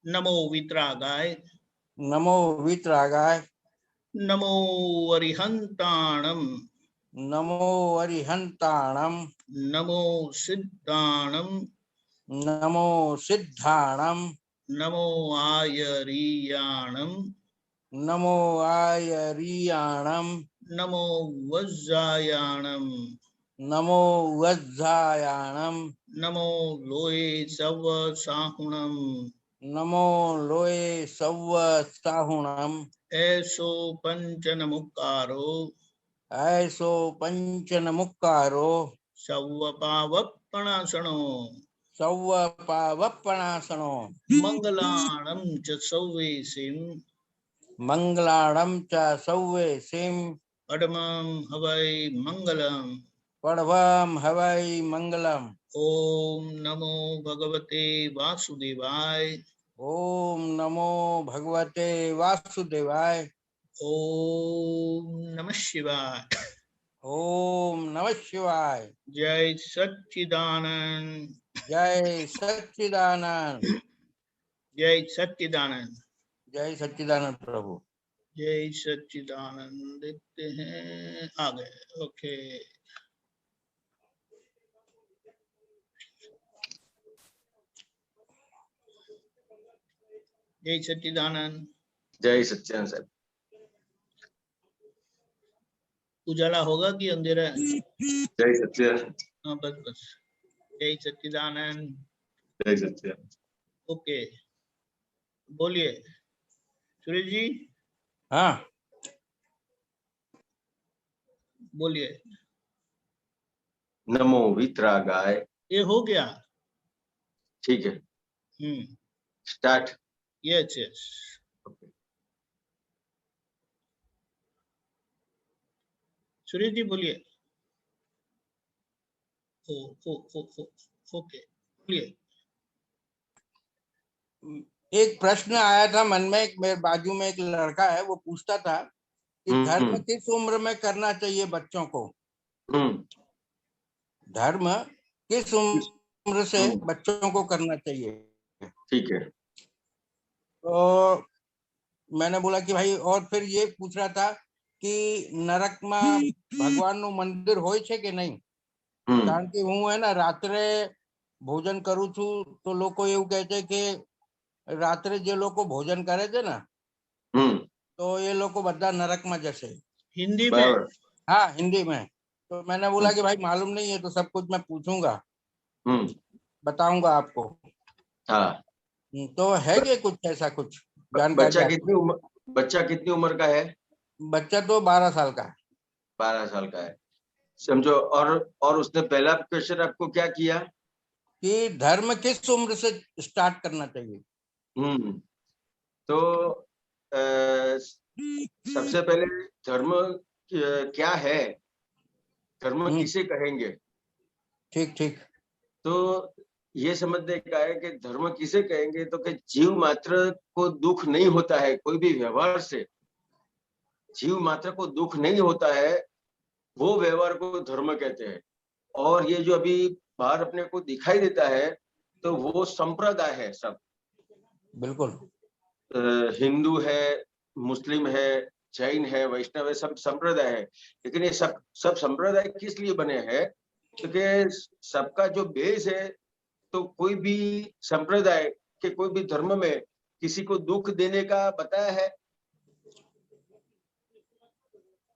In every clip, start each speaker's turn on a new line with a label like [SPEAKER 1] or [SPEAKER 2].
[SPEAKER 1] नमो वितरागाय,
[SPEAKER 2] नमो वीतरागाय,
[SPEAKER 1] नमो अरिहंताणम,
[SPEAKER 2] नमो अरिहंताणम,
[SPEAKER 1] नमो सिद्धाणम,
[SPEAKER 2] नमो सिद्धाणम,
[SPEAKER 1] नमो आयरीयाणम,
[SPEAKER 2] नमो आयरीयाणम,
[SPEAKER 1] नमो वज्रायाणम,
[SPEAKER 2] नमो वज्रायाणम,
[SPEAKER 1] नमो लोये सव साहुणम,
[SPEAKER 2] नमो लोये सव्व साहुणम,
[SPEAKER 1] ऐसो पंचन मुक्कारो,
[SPEAKER 2] ऐसो पंचन मुक्कारो,
[SPEAKER 1] सव पावपणासनो,
[SPEAKER 2] सव्व पावपणासनो,
[SPEAKER 1] मंगलाणं च सौवेसिं,
[SPEAKER 2] मंगलाणं च सौवेसिं,
[SPEAKER 1] पडमं हवै मंगलम्।
[SPEAKER 2] पडवम हवै मंगलम।
[SPEAKER 1] ओम नमो भगवते वासुदेवाय,
[SPEAKER 2] ओम नमो भगवते वासुदेवाय,
[SPEAKER 1] ओम नमः शिवाय।
[SPEAKER 2] ओम नमः शिवाय।
[SPEAKER 1] जय सच्चिदानंद,
[SPEAKER 2] जय सच्चिदानंद,
[SPEAKER 1] जय सच्चिदानंद,
[SPEAKER 2] जय सच्चिदानंद प्रभु।
[SPEAKER 1] जय सच्चिदानंद। देखते हैं आ गए। ओके, जय सच्चिदानंद।
[SPEAKER 3] जय सच्चिदानंद साहब।
[SPEAKER 1] उजाला होगा कि अंधेरा है?
[SPEAKER 3] जय सच्चिदानंद।
[SPEAKER 1] हाँ बस बस, जय सच्चिदानंद।
[SPEAKER 3] जय सच्चिदानंद।
[SPEAKER 1] ओके, बोलिए सुरेश जी,
[SPEAKER 2] हाँ,
[SPEAKER 1] बोलिए।
[SPEAKER 3] नमो वितरागाय।
[SPEAKER 1] ये हो गया।
[SPEAKER 3] ठीक है, start.
[SPEAKER 1] Yes yes. Suresh ji बोलिए। ओके, बोलिए।
[SPEAKER 2] एक प्रश्न आया था मन में। एक मेरे बाजू में एक लड़का है, वो पूछता था कि धर्म किस उम्र में करना चाहिए बच्चों को। धर्म किस उम्र से बच्चों को करना चाहिए।
[SPEAKER 3] ठीक है।
[SPEAKER 2] तो मैंने बोला कि भाई, और फिर ये पूछ रहा था कि नरक में भगवान નું મંદિર હોય છે કે નહીં? કારણ કે હું હે ને રાત્રે ભોજન કરું છું તો લોકો એવું કહે છે કે રાત્રે જે લોકો ભોજન કરે છે ને तो ये लोग બધા नरक में जैसे।
[SPEAKER 1] हिंदी में?
[SPEAKER 2] हाँ, हिंदी में। तो मैंने बोला कि भाई मालूम नहीं है तो सब कुछ मैं पूछूंगा, बताऊंगा आपको।
[SPEAKER 3] हाँ,
[SPEAKER 2] तो है क्या कुछ ऐसा कुछ जानकारी?
[SPEAKER 3] बच्चा कितनी उम्र का है?
[SPEAKER 2] बच्चा तो 12 साल का है।
[SPEAKER 3] 12 साल का है, समझो। और उसने पहला क्वेश्चन आपको क्या किया
[SPEAKER 2] कि धर्म किस उम्र से स्टार्ट करना चाहिए।
[SPEAKER 3] तो सबसे पहले धर्म क्या है, धर्म किसे कहेंगे?
[SPEAKER 2] ठीक ठीक।
[SPEAKER 3] तो ये समझने का है कि धर्म किसे कहेंगे, तो कि जीव मात्र को दुख नहीं होता है, कोई भी व्यवहार से जीव मात्र को दुख नहीं होता है, वो व्यवहार को धर्म कहते हैं। और ये जो अभी बाहर अपने को दिखाई देता है तो वो संप्रदाय है सब।
[SPEAKER 2] बिल्कुल।
[SPEAKER 3] हिंदू है, मुस्लिम है, जैन है, वैष्णव है, सब संप्रदाय है। लेकिन ये सब संप्रदाय किस लिए बने हैं? क्योंकि सबका जो बेस है, तो कोई भी संप्रदाय के कोई भी धर्म में किसी को दुख देने का बताया है?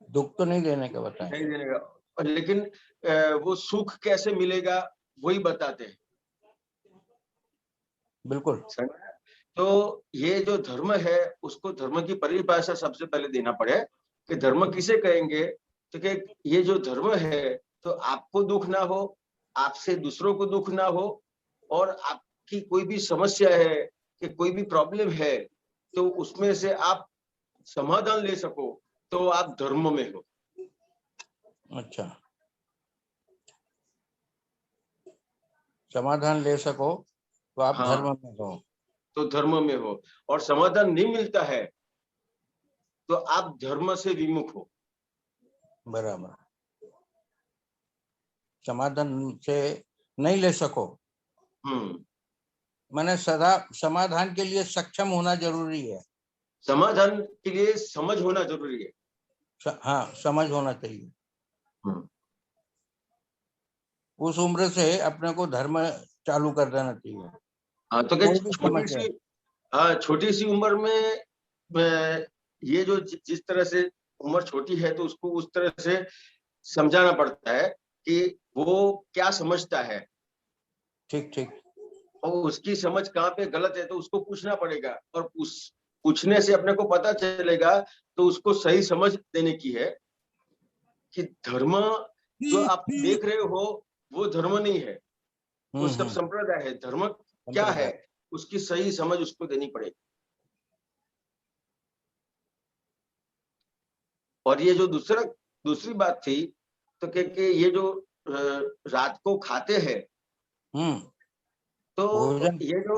[SPEAKER 2] दुख तो नहीं देने का बताया,
[SPEAKER 3] नहीं देने का। लेकिन वो सुख कैसे मिलेगा वही बताते हैं।
[SPEAKER 2] बिल्कुल।
[SPEAKER 3] तो ये जो धर्म है उसको धर्म की परिभाषा सबसे पहले देना पड़े कि धर्म किसे कहेंगे। तो कि ये जो धर्म है तो आपको दुख ना हो, आपसे दूसरों को दुख ना हो, और आपकी कोई भी समस्या है कि कोई भी प्रॉब्लम है तो उसमें से आप समाधान ले सको, तो आप धर्म में हो।
[SPEAKER 2] अच्छा, समाधान ले सको तो आप धर्म में हो।
[SPEAKER 3] तो धर्म में हो, और समाधान नहीं मिलता है तो आप धर्म से विमुख हो।
[SPEAKER 2] बराबर। समाधान से नहीं ले सको मैंने सदा समाधान के लिए सक्षम होना जरूरी है।
[SPEAKER 3] समाधान के लिए समझ होना जरूरी है।
[SPEAKER 2] हाँ, समझ होना चाहिए।
[SPEAKER 3] हम्म।
[SPEAKER 2] उस उम्र से अपने को धर्म चालू कर देना चाहिए।
[SPEAKER 3] हाँ, तो
[SPEAKER 2] कोई भी
[SPEAKER 3] छोटी
[SPEAKER 2] समस्या
[SPEAKER 3] सी, हाँ छोटी सी उम्र में ये जो जिस तरह से उम्र छोटी है तो उसको उस तरह से समझाना पड़ता है कि वो क्या समझता है।
[SPEAKER 2] ठीक ठीक।
[SPEAKER 3] और उसकी समझ कहाँ पे गलत है तो उसको पूछना पड़ेगा, और पूछने से अपने को पता चलेगा तो उसको सही समझ देने की है कि धर्म जो आप देख रहे हो वो धर्म नहीं है, वो सब संप्रदाय है। धर्म क्या है उसकी सही समझ उसको देनी पड़ेगी। और ये जो दूसरी बात थी तो कि ये जो रात को खाते हैं तो ये जो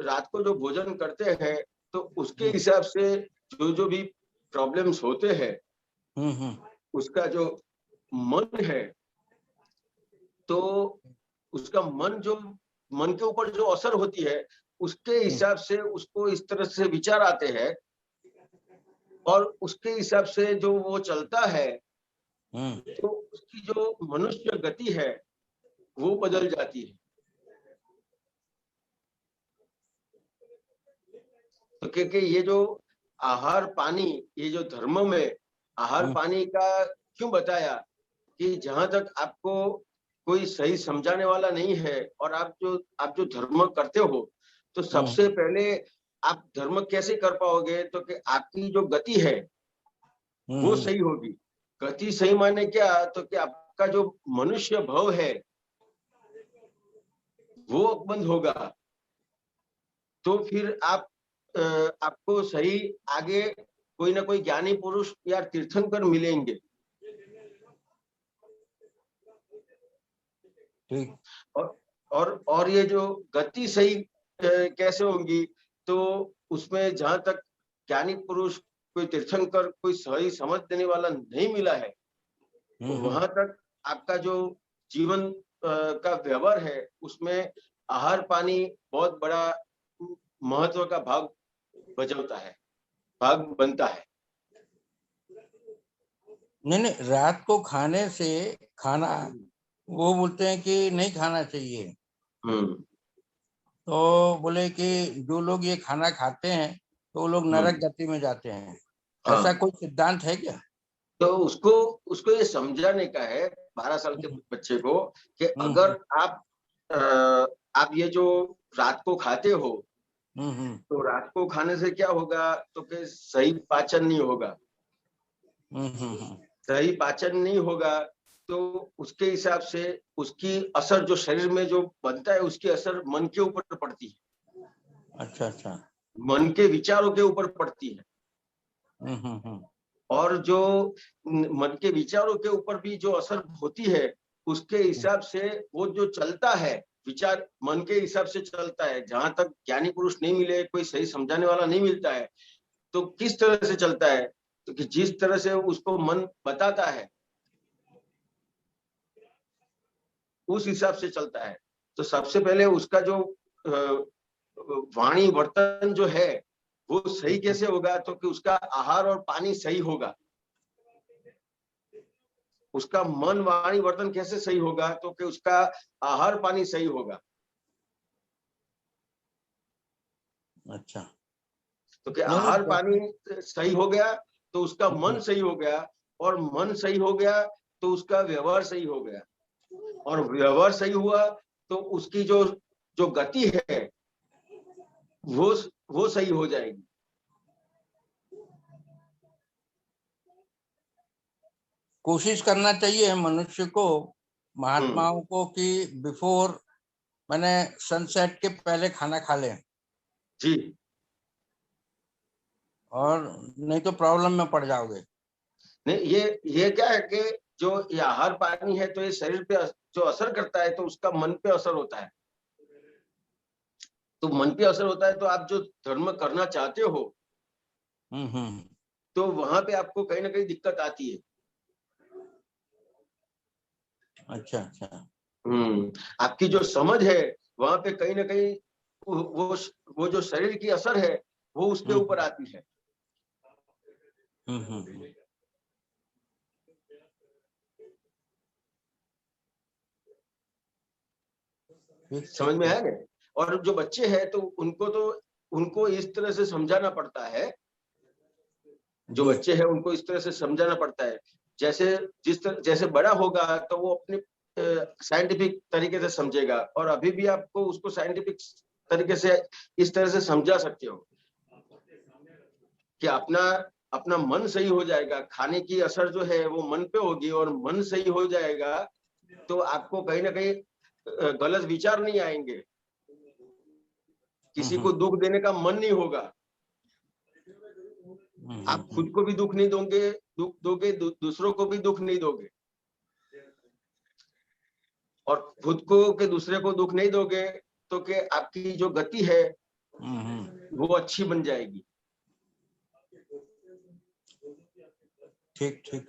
[SPEAKER 3] रात को जो भोजन करते हैं तो उसके हिसाब से जो भी प्रॉब्लम्स होते हैं उसका जो मन है तो उसका मन के ऊपर जो असर होती है उसके हिसाब से उसको इस तरह से विचार आते हैं और उसके हिसाब से जो वो चलता है तो उसकी जो मनुष्य गति है वो बदल जाती है। तो क्योंकि ये जो आहार पानी, ये जो धर्म में आहार पानी का क्यों बताया कि जहां तक आपको कोई सही समझाने वाला नहीं है और आप जो धर्म करते हो तो सबसे पहले आप धर्म कैसे कर पाओगे तो कि आपकी जो गति है वो सही होगी। गति सही माने क्या तो कि आपका जो मनुष्य भाव है वो बंद होगा तो फिर आपको सही आगे कोई ना कोई ज्ञानी पुरुष या तीर्थंकर मिलेंगे। और ये जो गति सही कैसे होगी तो उसमें जहां तक ज्ञानी पुरुष कोई तीर्थंकर कोई सही समझ देने वाला नहीं मिला है तो वहां तक आपका जो जीवन का व्यवहार है उसमें आहार पानी बहुत बड़ा महत्व का भाग बजावता है, भाग बनता है।
[SPEAKER 2] नहीं, रात को खाने से खाना वो बोलते हैं कि नहीं खाना चाहिए। तो बोले कि जो लोग ये खाना खाते हैं तो वो लोग नरक गति में जाते हैं। ऐसा कोई सिद्धांत है क्या?
[SPEAKER 3] तो उसको ये समझाने का है 12 साल के बच्चे को कि अगर आप ये जो रात को खाते हो तो रात को खाने से क्या होगा तो कि सही पाचन नहीं होगा। सही पाचन नहीं होगा तो उसके हिसाब से उसकी असर जो शरीर में जो बनता है उसकी असर मन के ऊपर पड़ती है।
[SPEAKER 2] अच्छा।
[SPEAKER 3] मन के विचारों के ऊपर पड़ती है। और जो मन के विचारों के ऊपर भी जो असर होती है उसके हिसाब से वो जो चलता है विचार मन के हिसाब से चलता है। जहां तक ज्ञानी पुरुष नहीं मिले, कोई सही समझाने वाला नहीं मिलता है तो किस तरह से चलता है तो कि जिस तरह से उसको मन बताता है उस हिसाब से चलता है। तो सबसे पहले उसका जो वाणी वर्तन जो है वो सही कैसे होगा तो कि उसका आहार और पानी सही होगा। उसका मन वाणी वर्तन कैसे सही होगा तो कि उसका आहार पानी सही होगा।
[SPEAKER 2] अच्छा।
[SPEAKER 3] तो कि आहार पानी सही हो गया तो उसका मन सही हो गया और मन सही हो गया तो उसका व्यवहार सही हो गया और व्यवहार सही हुआ तो उसकी जो गति है वो सही हो जाएगी।
[SPEAKER 2] कोशिश करना चाहिए मनुष्य को, महात्माओं को कि बिफोर मैंने सनसेट के पहले खाना खा लें
[SPEAKER 3] जी,
[SPEAKER 2] और नहीं तो प्रॉब्लम में पड़ जाओगे।
[SPEAKER 3] नहीं ये क्या है कि जो ये आहार पानी है तो ये शरीर पे जो असर करता है तो उसका मन पे असर होता है। तो मन पे असर होता है तो आप जो धर्म करना चाहते हो तो वहां पे आपको कहीं ना कहीं दिक्कत आती है।
[SPEAKER 2] अच्छा।
[SPEAKER 3] आपकी जो समझ है वहां पे कहीं ना कहीं वो जो शरीर की असर है वो उसके ऊपर आती है। समझ में है ना? और जो बच्चे हैं तो उनको इस तरह से समझाना पड़ता है, जो बच्चे हैं उनको इस तरह से समझाना पड़ता है, जैसे बड़ा होगा तो वो अपने साइंटिफिक तरीके से समझेगा, और अभी भी आपको उसको साइंटिफिक तरीके से इस तरह से समझा सकते हो कि अपना मन सही हो जाएगा। खाने की असर जो है वो मन पे होगी, और मन सही हो जाएगा तो आपको कहीं ना कहीं गलत विचार नहीं आएंगे, किसी को दुख देने का मन नहीं होगा, आप खुद को भी दुख नहीं दोगे, दूसरों को भी दुख नहीं दोगे, और खुद को के दूसरे को दुख नहीं दोगे तो कि आपकी जो गति है वो अच्छी बन जाएगी।
[SPEAKER 2] ठीक ठीक।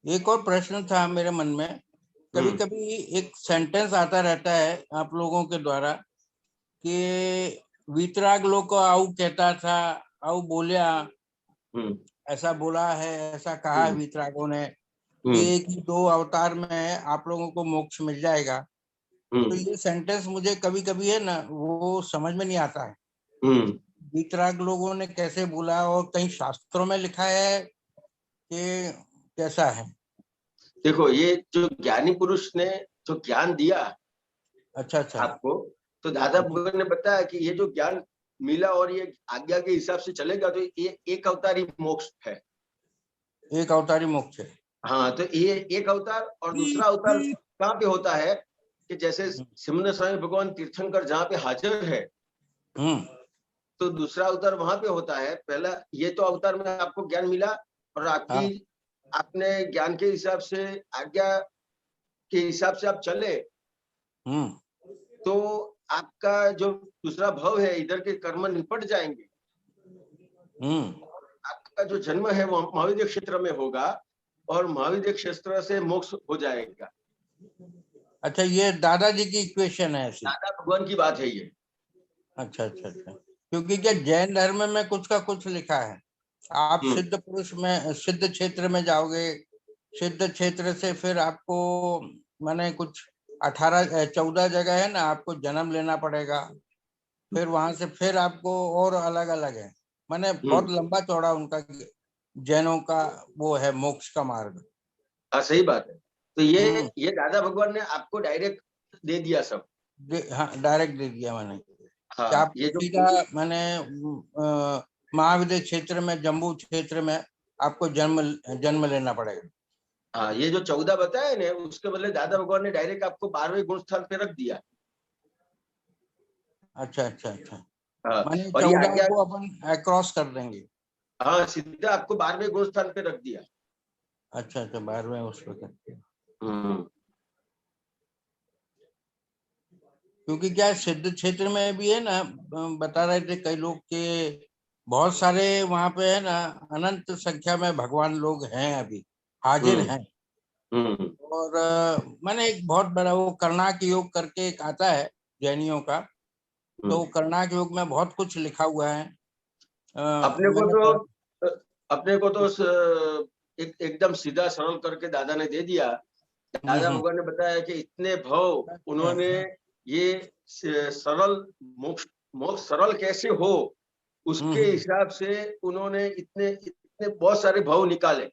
[SPEAKER 2] एक और प्रश्न था मेरे मन में, कभी कभी एक सेंटेंस आता रहता है आप लोगों के द्वारा कि वीतराग लोग को आऊ कहता था, आऊ बोलिया, ऐसा बोला है, ऐसा कहा है वीतरागों ने कि एक ही 2 अवतार में आप लोगों को मोक्ष मिल जाएगा। तो ये सेंटेंस मुझे कभी कभी है ना वो समझ में नहीं आता है, वीतराग लोगों ने कैसे बोला, और कहीं शास्त्रों में लिखा है कि कैसा है?
[SPEAKER 3] देखो, ये जो ज्ञानी पुरुष ने जो ज्ञान दिया
[SPEAKER 2] अच्छा
[SPEAKER 3] आपको, तो दादा भगवान ने बताया कि ये जो ज्ञान मिला और ये आज्ञा के हिसाब से चलेगा तो ये एक अवतारी मोक्ष है।
[SPEAKER 2] एक अवतारी मोक्ष है।
[SPEAKER 3] हाँ, तो ये एक अवतार, और दूसरा अवतार कहाँ पे होता है कि जैसे सिमन स्वामी भगवान तीर्थंकर जहाँ पे हाजिर है, तो दूसरा अवतार वहां पे होता है। पहला ये तो अवतार में आपको ज्ञान मिला, और आपने ज्ञान के हिसाब से, आज्ञा के हिसाब से आप चले, तो आपका जो दूसरा भव है, इधर के कर्म निपट जाएंगे। आपका जो जन्म है वो महाविद्य क्षेत्र में होगा, और महाविद्य क्षेत्र से मोक्ष हो जाएगा।
[SPEAKER 2] अच्छा, ये दादाजी की इक्वेशन है ऐसी?
[SPEAKER 3] दादा भगवान की बात है ये।
[SPEAKER 2] अच्छा अच्छा अच्छा। क्योंकि क्या जैन धर्म में कुछ का कुछ लिखा है, आप सिद्ध पुरुष में, सिद्ध क्षेत्र में जाओगे, सिद्ध क्षेत्र से फिर आपको माने कुछ 14 जगह है ना, आपको जन्म लेना पड़ेगा, फिर वहां से फिर आपको और अलग अलग है, माने बहुत लंबा चौड़ा उनका जैनों का वो है मोक्ष का मार्ग।
[SPEAKER 3] हाँ, सही बात है। तो ये दादा भगवान ने आपको डायरेक्ट दे दिया सब।
[SPEAKER 2] हाँ, डायरेक्ट दे दिया मैंने।
[SPEAKER 3] हाँ,
[SPEAKER 2] आप सीधा मैंने महाविद्य क्षेत्र में, जम्बू क्षेत्र में आपको जन्म लेना पड़ेगा।
[SPEAKER 3] हाँ, ये जो 14 बताए ना, उसके बदले दादा भगवान ने डायरेक्ट आपको 12वें गुण स्थान पे रख दिया।
[SPEAKER 2] अच्छा अच्छा अच्छा।
[SPEAKER 3] हाँ,
[SPEAKER 2] माने 14 को अपन क्रॉस कर देंगे।
[SPEAKER 3] हाँ, सीधा आपको 12वें गुण स्थान पे रख दिया।
[SPEAKER 2] अच्छा अच्छा, 12वें उस पर करते हैं। क्योंकि क्या सिद्ध क्षेत्र में भी है ना, बता रहे थे कई लोग के बहुत सारे वहां पे है ना, अनंत संख्या में भगवान लोग हैं, अभी हाजिर हैं। और मैंने एक बहुत बड़ा वो कर्णाक योग करके एक आता है जैनियों का, तो कर्णाक योग में बहुत कुछ लिखा हुआ है।
[SPEAKER 3] अपने को तो एकदम सीधा सरल करके दादा ने दे दिया। दादा भगवान ने बताया कि इतने भव उन्होंने ये सरल मोक्ष सरल कैसे हो, उसके हिसाब से उन्होंने इतने बहुत सारे भव निकाले,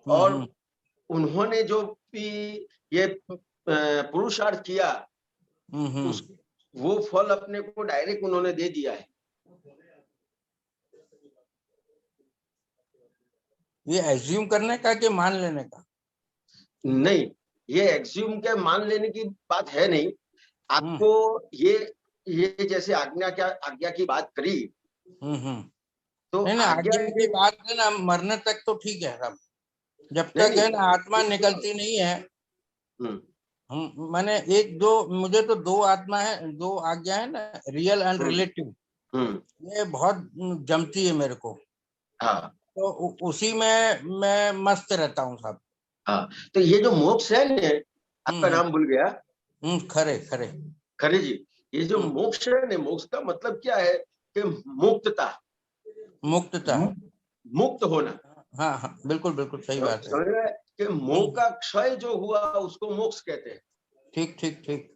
[SPEAKER 3] और उन्होंने जो भी ये पुरुषार्थ किया, वो फल अपने को डायरेक्ट उन्होंने दे दिया है।
[SPEAKER 2] ये एज्यूम करने का कि मान लेने का?
[SPEAKER 3] नहीं, ये एज्यूम के मान लेने की बात है नहीं। आपको ये जैसे आज्ञा की बात करी, तो
[SPEAKER 2] नहीं, आज्ञा की बात है ना, मरने तक तो ठीक है सब, जब तक है ना आत्मा निकलती नहीं है। मैंने मुझे तो 2 आत्मा है, 2 आज्ञा है ना, रियल एंड रिलेटिव, ये बहुत जमती है मेरे को। तो उसी में मैं मस्त रहता हूँ साहब।
[SPEAKER 3] हाँ, तो ये जो मोक्ष है ना, आपका नाम भूल गया।
[SPEAKER 2] खरे
[SPEAKER 3] जी, ये जो मोक्ष है ना, मोक्ष का मतलब क्या है कि मुक्तता,
[SPEAKER 2] मुक्तता,
[SPEAKER 3] मुक्त होना।
[SPEAKER 2] हाँ हाँ बिल्कुल बिल्कुल सही बात है।
[SPEAKER 3] समझ रहे हैं कि मोह का क्षय जो हुआ उसको मोक्ष कहते हैं।
[SPEAKER 2] ठीक ठीक ठीक।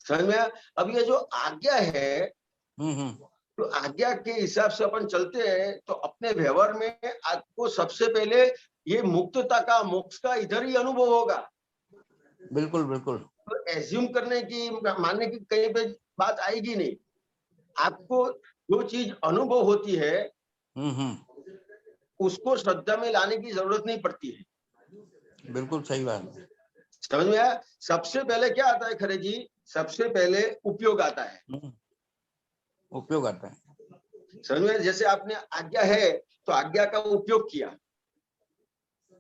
[SPEAKER 3] समझ में आया? अब ये जो आज्ञा है,
[SPEAKER 2] हम्म।
[SPEAKER 3] तो आज्ञा के हिसाब से अपन चलते हैं तो अपने व्यवहार में आपको सबसे पहले ये मुक्तता का, मोक्ष का इधर ही अनुभव होगा।
[SPEAKER 2] बिल्कुल बिल्कुल।
[SPEAKER 3] तो एज्यूम करने की, मानने की कहीं पे बात आएगी नहीं। आपको जो चीज अनुभव होती है उसको श्रद्धा में लाने की जरूरत नहीं पड़ती है।
[SPEAKER 2] बिल्कुल सही बात है।
[SPEAKER 3] समझ में आया? सबसे पहले क्या आता है खरे जी? सबसे पहले उपयोग आता है।
[SPEAKER 2] उपयोग आता है।
[SPEAKER 3] समझ में? जैसे आपने आज्ञा है तो आज्ञा का उपयोग किया।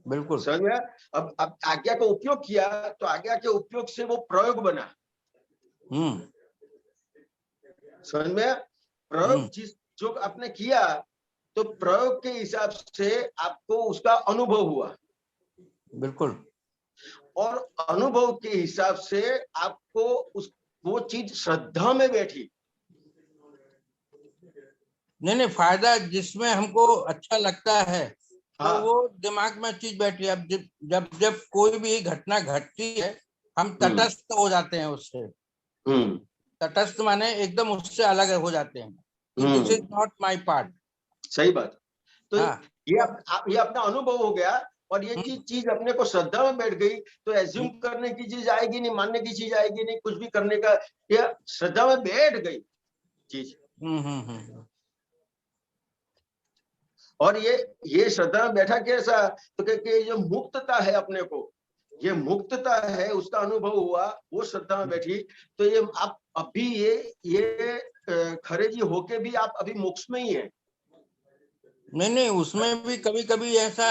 [SPEAKER 2] बिल्कुल
[SPEAKER 3] समझ में? अब आज्ञा का उपयोग किया तो आज्ञा के उपयोग से वो प्रयोग बना। समझ में? प्रयोग जिस जो आपने किया तो प्रयोग के हिसाब से आपको उसका अनुभव हुआ।
[SPEAKER 2] बिल्कुल।
[SPEAKER 3] और अनुभव के हिसाब से आपको उस वो चीज श्रद्धा में बैठी।
[SPEAKER 2] नहीं, फायदा जिसमें हमको अच्छा लगता है
[SPEAKER 3] हाँ।
[SPEAKER 2] तो वो दिमाग में चीज बैठी। अब जब जब कोई भी घटना घटती है हम तटस्थ हो जाते हैं उससे। तटस्थ माने एकदम उससे अलग हो जाते हैं। This is not my part.
[SPEAKER 3] सही बात। तो
[SPEAKER 2] हाँ,
[SPEAKER 3] ये अपना अनुभव हो गया और ये चीज अपने को श्रद्धा में बैठ गई तो एज्यूम करने की चीज आएगी नहीं, मानने की चीज आएगी नहीं, कुछ भी करने का, ये श्रद्धा में बैठ गई चीज। और ये श्रद्धा में बैठा कैसा? तो कि जो मुक्तता है अपने को, ये मुक्तता है उसका अनुभव हुआ, वो श्रद्धा में बैठी। तो ये आप अभी ये खरे जी होके भी आप अभी मोक्ष में ही है।
[SPEAKER 2] नहीं, उसमें भी कभी कभी ऐसा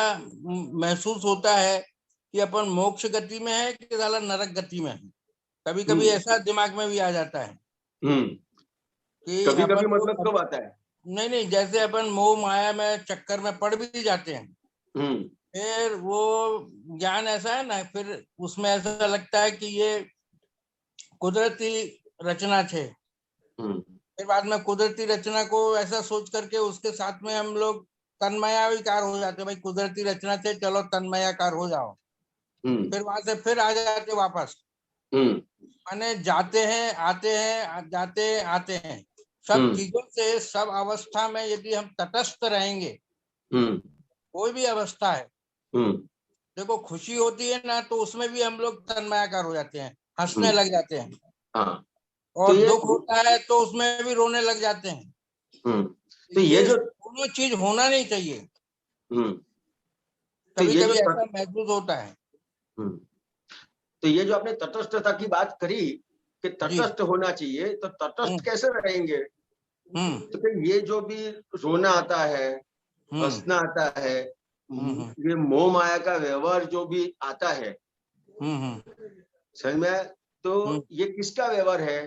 [SPEAKER 2] महसूस होता है कि अपन मोक्ष गति में है कि साला नरक गति में है। कभी कभी ऐसा दिमाग में भी आ जाता है कि
[SPEAKER 3] कभी
[SPEAKER 2] अपन
[SPEAKER 3] कभी मतलब कब आता है?
[SPEAKER 2] नहीं, जैसे अपन मोह माया में चक्कर में पड़ भी जाते हैं, फिर वो ज्ञान ऐसा है ना, फिर उसमें ऐसा लगता है कि ये कुदरती रचना है। फिर बाद में कुदरती रचना को ऐसा सोच करके उसके साथ में हम लोग तन्मयाकार हो जाते हैं। भाई कुदरती रचना से चलो तन्मयाकार हो जाओ। फिर वहां से फिर आ जाते वापस। माने जाते हैं आते हैं, जाते आते हैं, सब चीजों से, सब अवस्था में यदि हम तटस्थ रहेंगे, कोई भी अवस्था है, देखो खुशी होती है ना तो उसमें भी हम लोग तन्मयाकार हो जाते हैं, हंसने लग जाते हैं। और तो दुख होता है तो उसमें भी रोने लग जाते हैं।
[SPEAKER 3] तो ये जो
[SPEAKER 2] दोनों चीज होना नहीं चाहिए।
[SPEAKER 3] तो
[SPEAKER 2] कभी कभी ऐसा महसूस होता है।
[SPEAKER 3] तो ये जो आपने तटस्थता की बात करी कि तटस्थ होना चाहिए, तो तटस्थ कैसे रहेंगे? तो ये जो भी रोना आता है, हंसना आता है, ये मोह माया का व्यवहार जो भी आता है, समझ में? तो ये किसका व्यवहार है?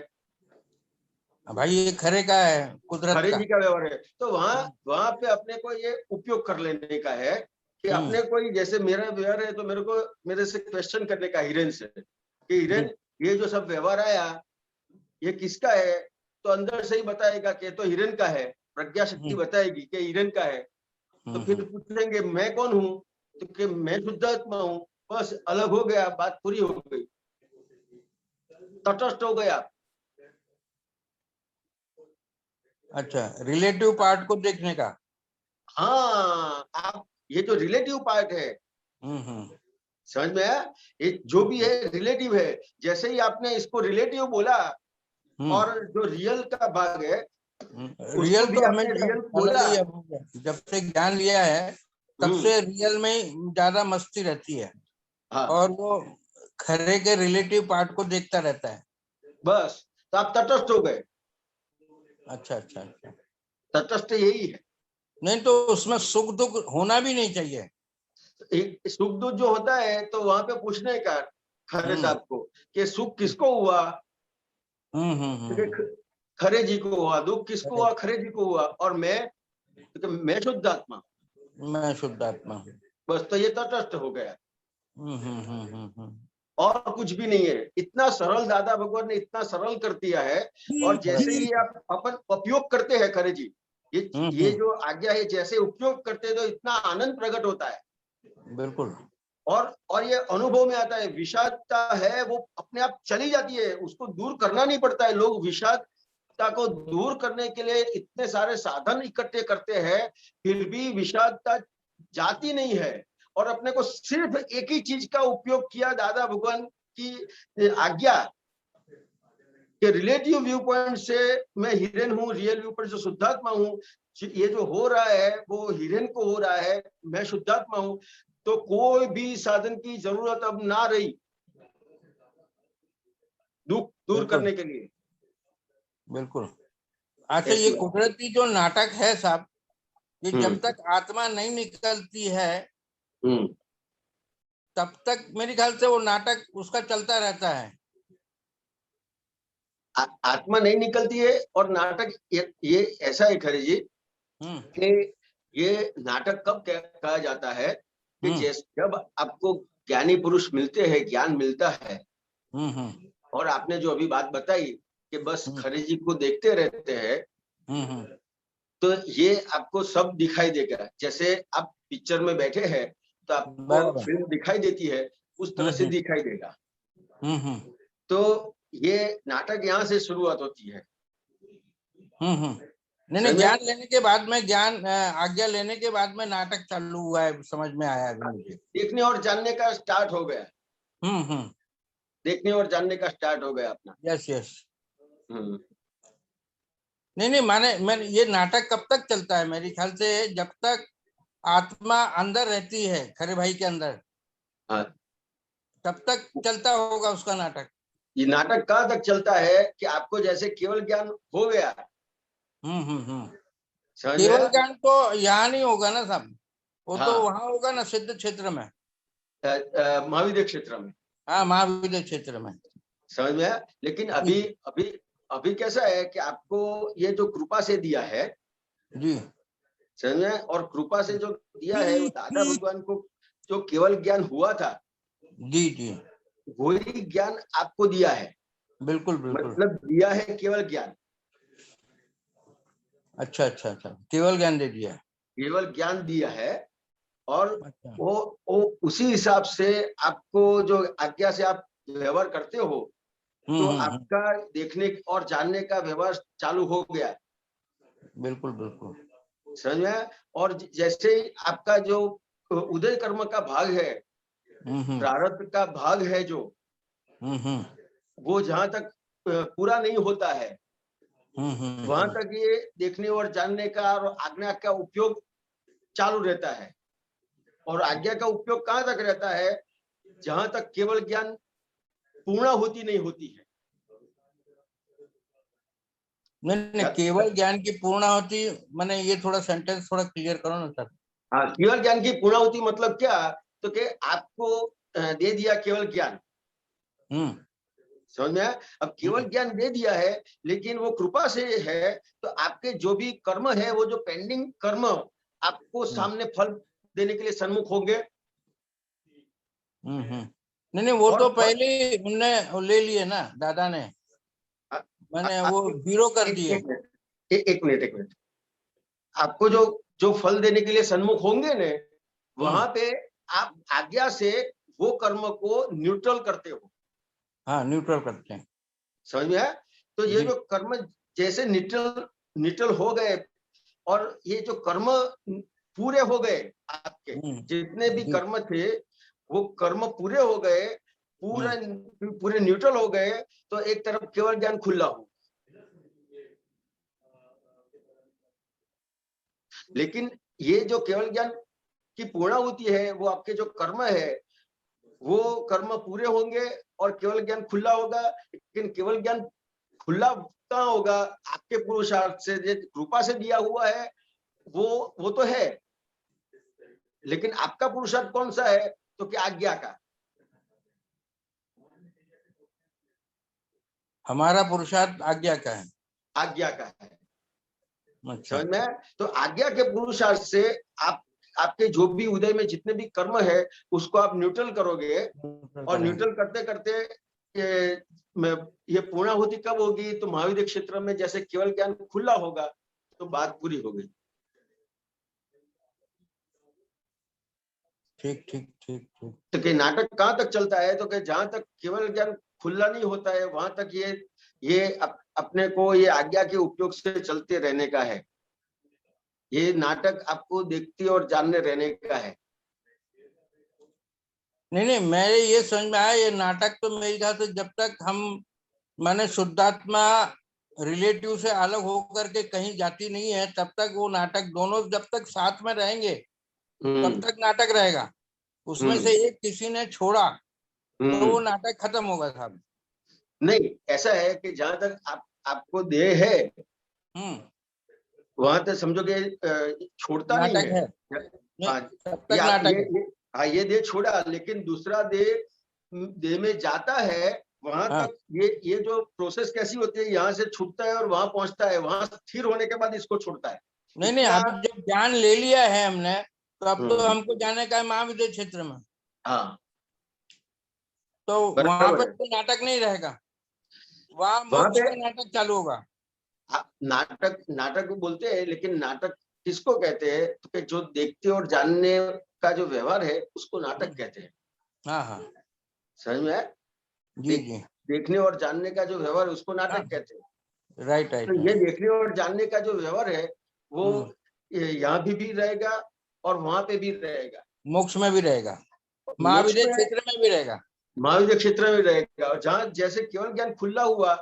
[SPEAKER 2] भाई ये खरे का है, कुदरत
[SPEAKER 3] खरे
[SPEAKER 2] का।
[SPEAKER 3] जी का व्यवहार है। तो वहां पे अपने को ये उपयोग कर लेने का है कि अपने को, जैसे मेरा व्यवहार है तो मेरे को मेरे से क्वेश्चन करने का हिरन से कि हिरन ये जो सब व्यवहार आया ये किसका है? तो अंदर से ही बताएगा कि तो हिरन का है, प्रज्ञा शक्ति बताएगी कि हिरन का है। तो फिर पूछेंगे मैं कौन हूँ? तो कि मैं शुद्धात्मा हूँ। बस अलग हो गया, बात पूरी हो गई, तटस्थ हो गया।
[SPEAKER 2] अच्छा, रिलेटिव पार्ट को देखने का।
[SPEAKER 3] हाँ, आप ये जो रिलेटिव पार्ट है, समझ में आया? ये जो भी है रिलेटिव है। जैसे ही आपने इसको रिलेटिव बोला और जो रियल का भाग है
[SPEAKER 2] रियल तो हमें
[SPEAKER 3] रियल बोला।
[SPEAKER 2] जब से ज्ञान लिया है तब से रियल में ज्यादा मस्ती रहती है।
[SPEAKER 3] हाँ।
[SPEAKER 2] और वो खरे के रिलेटिव पार्ट को देखता रहता है।
[SPEAKER 3] बस, तो आप तटस्थ हो गए।
[SPEAKER 2] अच्छा अच्छा अच्छा।
[SPEAKER 3] तटस्थ यही है।
[SPEAKER 2] नहीं तो उसमें सुख दुख होना भी नहीं चाहिए।
[SPEAKER 3] सुख दुख जो होता है तो वहां पे पूछने का खरे साहब को कि सुख किसको हुआ? खरे जी को हुआ। दुख किसको हुआ? खरे जी को हुआ। और मैं शुद्धात्मा,
[SPEAKER 2] मैं शुद्धात्मा।
[SPEAKER 3] बस, तो ये तटस्थ हो गया। और कुछ भी नहीं है। इतना सरल दादा भगवान ने इतना सरल कर दिया है। और जैसे ही आप अपन उपयोग करते हैं खरे जी, ये जो आज्ञा है जैसे उपयोग करते हैं तो इतना आनंद प्रकट होता है।
[SPEAKER 2] बिल्कुल।
[SPEAKER 3] और ये अनुभव में आता है, विषादता है वो अपने आप चली जाती है, उसको दूर करना नहीं पड़ता है। लोग विषादता को दूर करने के लिए इतने सारे साधन इकट्ठे करते हैं, फिर भी विषादता जाती नहीं है। और अपने को सिर्फ एक ही चीज का उपयोग किया, दादा भगवान की आज्ञा के रिलेटिव व्यू पॉइंट से मैं हिरेन हूँ, रियल व्यू पॉइंट से शुद्धात्मा हूँ। ये जो हो रहा है वो हिरेन को हो रहा है, मैं शुद्धात्मा हूँ। तो कोई भी साधन की जरूरत अब ना रही दुख दूर करने के लिए।
[SPEAKER 2] बिल्कुल। अच्छा, ये कुदरती जो नाटक है साहब, ये जब तक आत्मा नहीं निकलती है तब तक मेरे ख्याल से वो नाटक उसका चलता रहता है।
[SPEAKER 3] आत्मा नहीं निकलती है और नाटक ये ऐसा है खरे जी कि ये नाटक कब कहा जाता है कि जब आपको ज्ञानी पुरुष मिलते हैं, ज्ञान मिलता है, और आपने जो अभी बात बताई कि बस खरे जी को देखते रहते हैं, तो ये आपको सब दिखाई देगा। जैसे आप पिक्चर में बैठे हैं तो आपको फिल्म दिखाई देती है, उस तरह से दिखाई देगा। तो ये नाटक यहाँ से शुरुआत होती है।
[SPEAKER 2] नहीं, ज्ञान लेने के बाद में, ज्ञान आज्ञा लेने के बाद में नाटक चालू हुआ है, समझ में आया मुझे।
[SPEAKER 3] देखने और जानने का स्टार्ट हो गया। देखने और जानने का स्टार्ट हो गया अपना।
[SPEAKER 2] यस। नहीं, मैंने ये नाटक कब तक चलता है? मेरे ख्याल से जब तक आत्मा अंदर रहती है खरे भाई के अंदर, तब तक चलता होगा उसका नाटक।
[SPEAKER 3] ये नाटक कहाँ तक चलता है कि आपको जैसे केवल ज्ञान हो गया।
[SPEAKER 2] केवल ज्ञान तो यहाँ नहीं होगा ना साहब, वो तो वहां होगा ना, सिद्ध क्षेत्र में,
[SPEAKER 3] महाविद्य क्षेत्र में।
[SPEAKER 2] हाँ, महाविद्य क्षेत्र में।
[SPEAKER 3] समझ में आया। लेकिन अभी कैसा है कि आपको ये जो कृपा से दिया है
[SPEAKER 2] जी,
[SPEAKER 3] समझ में, और कृपा से जो दिया है वो दादा भगवान को जो केवल ज्ञान हुआ था,
[SPEAKER 2] जी,
[SPEAKER 3] वही ज्ञान आपको दिया है।
[SPEAKER 2] बिल्कुल।
[SPEAKER 3] मतलब दिया है केवल ज्ञान।
[SPEAKER 2] अच्छा, केवल ज्ञान दे दिया है।
[SPEAKER 3] केवल ज्ञान दिया है और वो उसी हिसाब से आपको जो आज्ञा से आप व्यवहार करते हो, तो आपका देखने और जानने का व्यवहार चालू हो गया।
[SPEAKER 2] बिल्कुल।
[SPEAKER 3] समझ में। और जैसे आपका जो उदय कर्म का भाग है, प्रारब्ध का भाग है, जो वो जहां तक पूरा नहीं होता है, वहां तक ये देखने और जानने का और आज्ञा का उपयोग चालू रहता है। और आज्ञा का उपयोग कहां तक रहता है? जहां तक केवल ज्ञान पूर्णाहुति नहीं होती है।
[SPEAKER 2] नहीं, केवल ज्ञान की पूर्णाहुति मैंने ये थोड़ा सेंटेंस थोड़ा क्लियर करो ना सर।
[SPEAKER 3] हाँ, केवल ज्ञान की पूर्णाहुति मतलब क्या? तो कि आपको दे दिया केवल ज्ञान, समझ में आया। अब केवल ज्ञान दे दिया है, लेकिन वो कृपा से है, तो आपके जो भी कर्म है, वो जो पेंडिंग कर्म आपको सामने फल देने के लिए सन्मुख होंगे।
[SPEAKER 2] नहीं, वो तो पहले उनने ले लिए ना, दादा ने, मैंने वो 0 कर दिए।
[SPEAKER 3] एक मिनट। आपको जो फल देने के लिए सन्मुख होंगे ने, वहां पे आप आज्ञा से वो कर्म को न्यूट्रल करते हो।
[SPEAKER 2] हाँ, न्यूट्रल करते हैं।
[SPEAKER 3] समझ में है। तो ये जो कर्म जैसे न्यूट्रल हो गए, और ये जो कर्म पूरे हो गए, आपके जितने भी कर्म थे वो कर्म पूरे हो गए, पूरे न्यूट्रल हो गए, तो एक तरफ केवल ज्ञान खुला हो। लेकिन ये जो केवल ज्ञान की पूर्णाहुति है, वो आपके जो कर्म है, वो कर्म पूरे होंगे और केवल ज्ञान खुला होगा। लेकिन केवल ज्ञान खुला कहाँ होगा? आपके पुरुषार्थ से, कृपा से दिया हुआ है, वो तो है, लेकिन आपका पुरुषार्थ कौन सा है? तो क्या आज्ञा का।
[SPEAKER 2] हमारा पुरुषार्थ आज्ञा का है।
[SPEAKER 3] आज्ञा का है।
[SPEAKER 2] अच्छा।
[SPEAKER 3] समझ में? तो आज्ञा के पुरुषार्थ से आप आपके जो भी उदय में जितने भी कर्म है उसको आप न्यूट्रल करोगे, और न्यूट्रल करते करते ये पूर्णाहुति कब होगी, तो महाविद्य क्षेत्र में जैसे केवल ज्ञान खुला होगा तो बात पूरी हो गई।
[SPEAKER 2] ठीक ठीक ठीक ठीक।
[SPEAKER 3] तो कि नाटक कहाँ तक चलता है, तो कि जहां तक केवल ज्ञान खुला नहीं होता है वहां तक ये अपने को ये आज्ञा के उपयोग से चलते रहने का है। ये नाटक आपको देखते और जानने रहने का है।
[SPEAKER 2] नहीं नहीं, मेरे ये समझ में आया, ये नाटक तो मेरे ख्याल से जब तक हम माने शुद्धात्मा रिलेटिव से अलग होकर के कहीं जाती नहीं है तब तक वो नाटक, दोनों जब तक साथ में रहेंगे तब तक नाटक रहेगा। उसमें से एक किसी ने छोड़ा तो वो नाटक खत्म होगा साहब।
[SPEAKER 3] नहीं, ऐसा है कि जहां तक आपको देह है वहां तक समझो कि छोड़ता नहीं
[SPEAKER 2] नाटक है, तब तक नाटक है।
[SPEAKER 3] ये देह छोड़ा, लेकिन दूसरा देह में जाता है वहां तक ये जो प्रोसेस कैसी होती है, यहाँ से छूटता है और वहां पहुंचता है, वहां स्थिर होने के बाद इसको छोड़ता है।
[SPEAKER 2] नहीं नहीं, अभी जब ज्ञान ले लिया है हमने तो अब तो हमको जाने का है महाविद्य क्षेत्र में।
[SPEAKER 3] हाँ,
[SPEAKER 2] तो वहां पर तो नाटक नहीं रहेगा, वहां मोक्ष का नाटक चालू होगा।
[SPEAKER 3] नाटक बोलते हैं, लेकिन नाटक किसको कहते हैं, तो जो देखते और जानने का जो व्यवहार है उसको नाटक कहते हैं।
[SPEAKER 2] हाँ हाँ,
[SPEAKER 3] समझ में है?
[SPEAKER 2] जी जी।
[SPEAKER 3] देखने और जानने का जो व्यवहार है उसको नाटक कहते हैं।
[SPEAKER 2] Right right.
[SPEAKER 3] तो ये देखने और जानने का जो व्यवहार है वो यहाँ भी रहेगा और वहां पे भी रहेगा,
[SPEAKER 2] मोक्ष में भी रहेगा, महाविद्य क्षेत्र में भी रहेगा,
[SPEAKER 3] महाविद्य क्षेत्र में रहेगा। और जहाँ जैसे केवल ज्ञान खुला हुआ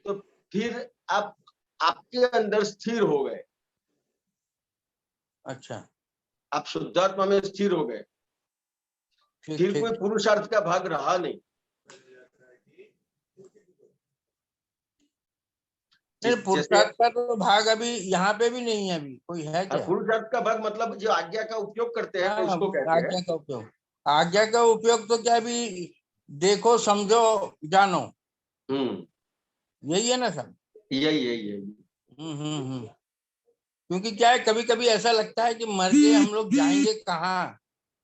[SPEAKER 3] तो फिर आपके अंदर स्थिर हो गए।
[SPEAKER 2] अच्छा,
[SPEAKER 3] आप शुद्धात्मा में स्थिर हो गए, फिर कोई पुरुषार्थ का भाग रहा नहीं।
[SPEAKER 2] पुरुषार्थ का तो भाग अभी यहाँ पे भी नहीं है, अभी कोई है क्या?
[SPEAKER 3] पुरुषार्थ का भाग मतलब जो आज्ञा का उपयोग करते हैं उसको कहते हैं।
[SPEAKER 2] आज्ञा का उपयोग, आज्ञा का उपयोग तो क्या, अभी देखो समझो जानो, यही है ना सर?
[SPEAKER 3] यही।
[SPEAKER 2] क्योंकि क्या है, कभी कभी ऐसा लगता है कि मर के हम लोग जाएंगे कहाँ,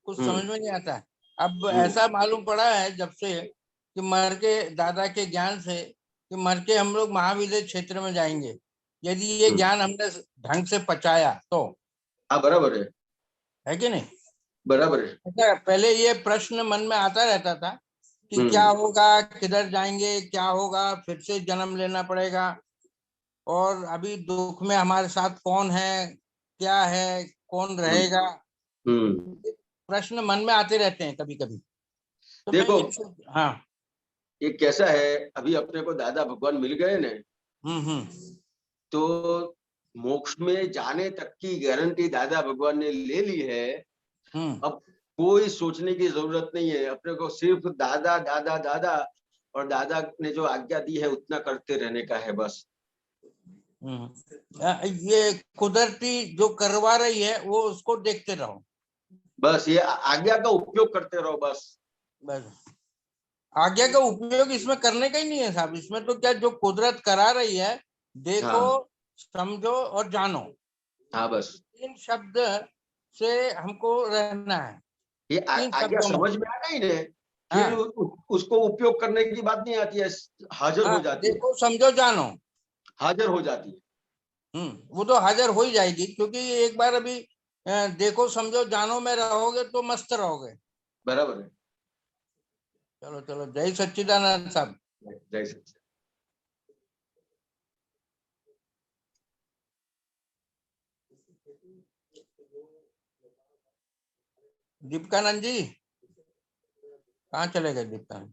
[SPEAKER 2] कुछ समझ में नहीं आता है। अब ऐसा मालूम पड़ा है जब से कि मर के, दादा के ज्ञान से, कि मर के हम लोग महाविद्य क्षेत्र में जाएंगे, यदि ये ज्ञान हमने ढंग से पचाया तो।
[SPEAKER 3] हाँ, बराबर है
[SPEAKER 2] कि नहीं?
[SPEAKER 3] बराबर है।
[SPEAKER 2] अच्छा, पहले ये प्रश्न मन में आता रहता था कि क्या होगा, किधर जाएंगे, क्या होगा, फिर से जन्म लेना पड़ेगा, और अभी दुख में हमारे साथ कौन है, क्या है, कौन रहेगा, प्रश्न मन में आते रहते हैं कभी कभी। तो
[SPEAKER 3] देखो,
[SPEAKER 2] हाँ,
[SPEAKER 3] ये कैसा है, अभी अपने को दादा भगवान मिल गए ना, तो मोक्ष में जाने तक की गारंटी दादा भगवान ने ले ली है। अब कोई सोचने की जरूरत नहीं है, अपने को सिर्फ दादा दादा दादा और दादा ने जो आज्ञा दी है उतना करते रहने का है बस।
[SPEAKER 2] ये कुदरती जो करवा रही है वो उसको देखते रहो, बस
[SPEAKER 3] ये आज्ञा का उपयोग करते रहो बस।
[SPEAKER 2] आज्ञा का उपयोग इसमें करने का ही नहीं है साहब, इसमें तो क्या, जो कुदरत करा रही है, देखो, समझो और जानो,
[SPEAKER 3] हाँ बस
[SPEAKER 2] इन शब्द से हमको रहना है।
[SPEAKER 3] ये आज्ञा समझ में आ गई ना, फिर उसको उपयोग करने की बात नहीं आती है, हाजिर हो जाती है।
[SPEAKER 2] देखो समझो जानो,
[SPEAKER 3] हाजिर हो जाती है।
[SPEAKER 2] वो तो हाजिर हो ही जाएगी, क्योंकि एक बार अभी देखो समझो जानो में रहोगे तो मस्त रहोगे।
[SPEAKER 3] बराबर है।
[SPEAKER 2] चलो चलो, जय सच्चिदानंद साहब।
[SPEAKER 3] जय सच्चिदानंद।
[SPEAKER 2] दीपकानंद जी कहाँ चले गए? दीपकानंद,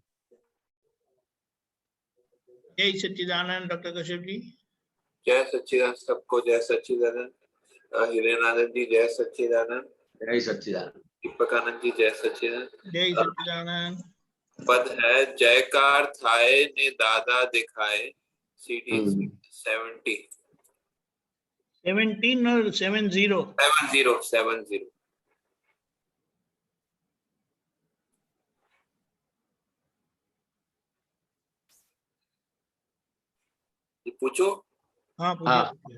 [SPEAKER 1] जय सच्चिदानंद डॉक्टर कश्यप जी।
[SPEAKER 4] जय सच्चिदानंद सबको, जय सच्चिदानंद। हिरेनानंद जी जय सच्चिदानंद।
[SPEAKER 3] जय सच्चिदानंद।
[SPEAKER 4] दीपकानंद जी जय सच्चिदानंद।
[SPEAKER 1] जय सच्चिदानंद।
[SPEAKER 4] पद है जयकार थाए ने दादा दिखाए, CD 70
[SPEAKER 1] 17 और
[SPEAKER 4] 70 पूछो।
[SPEAKER 1] हाँ पूछो।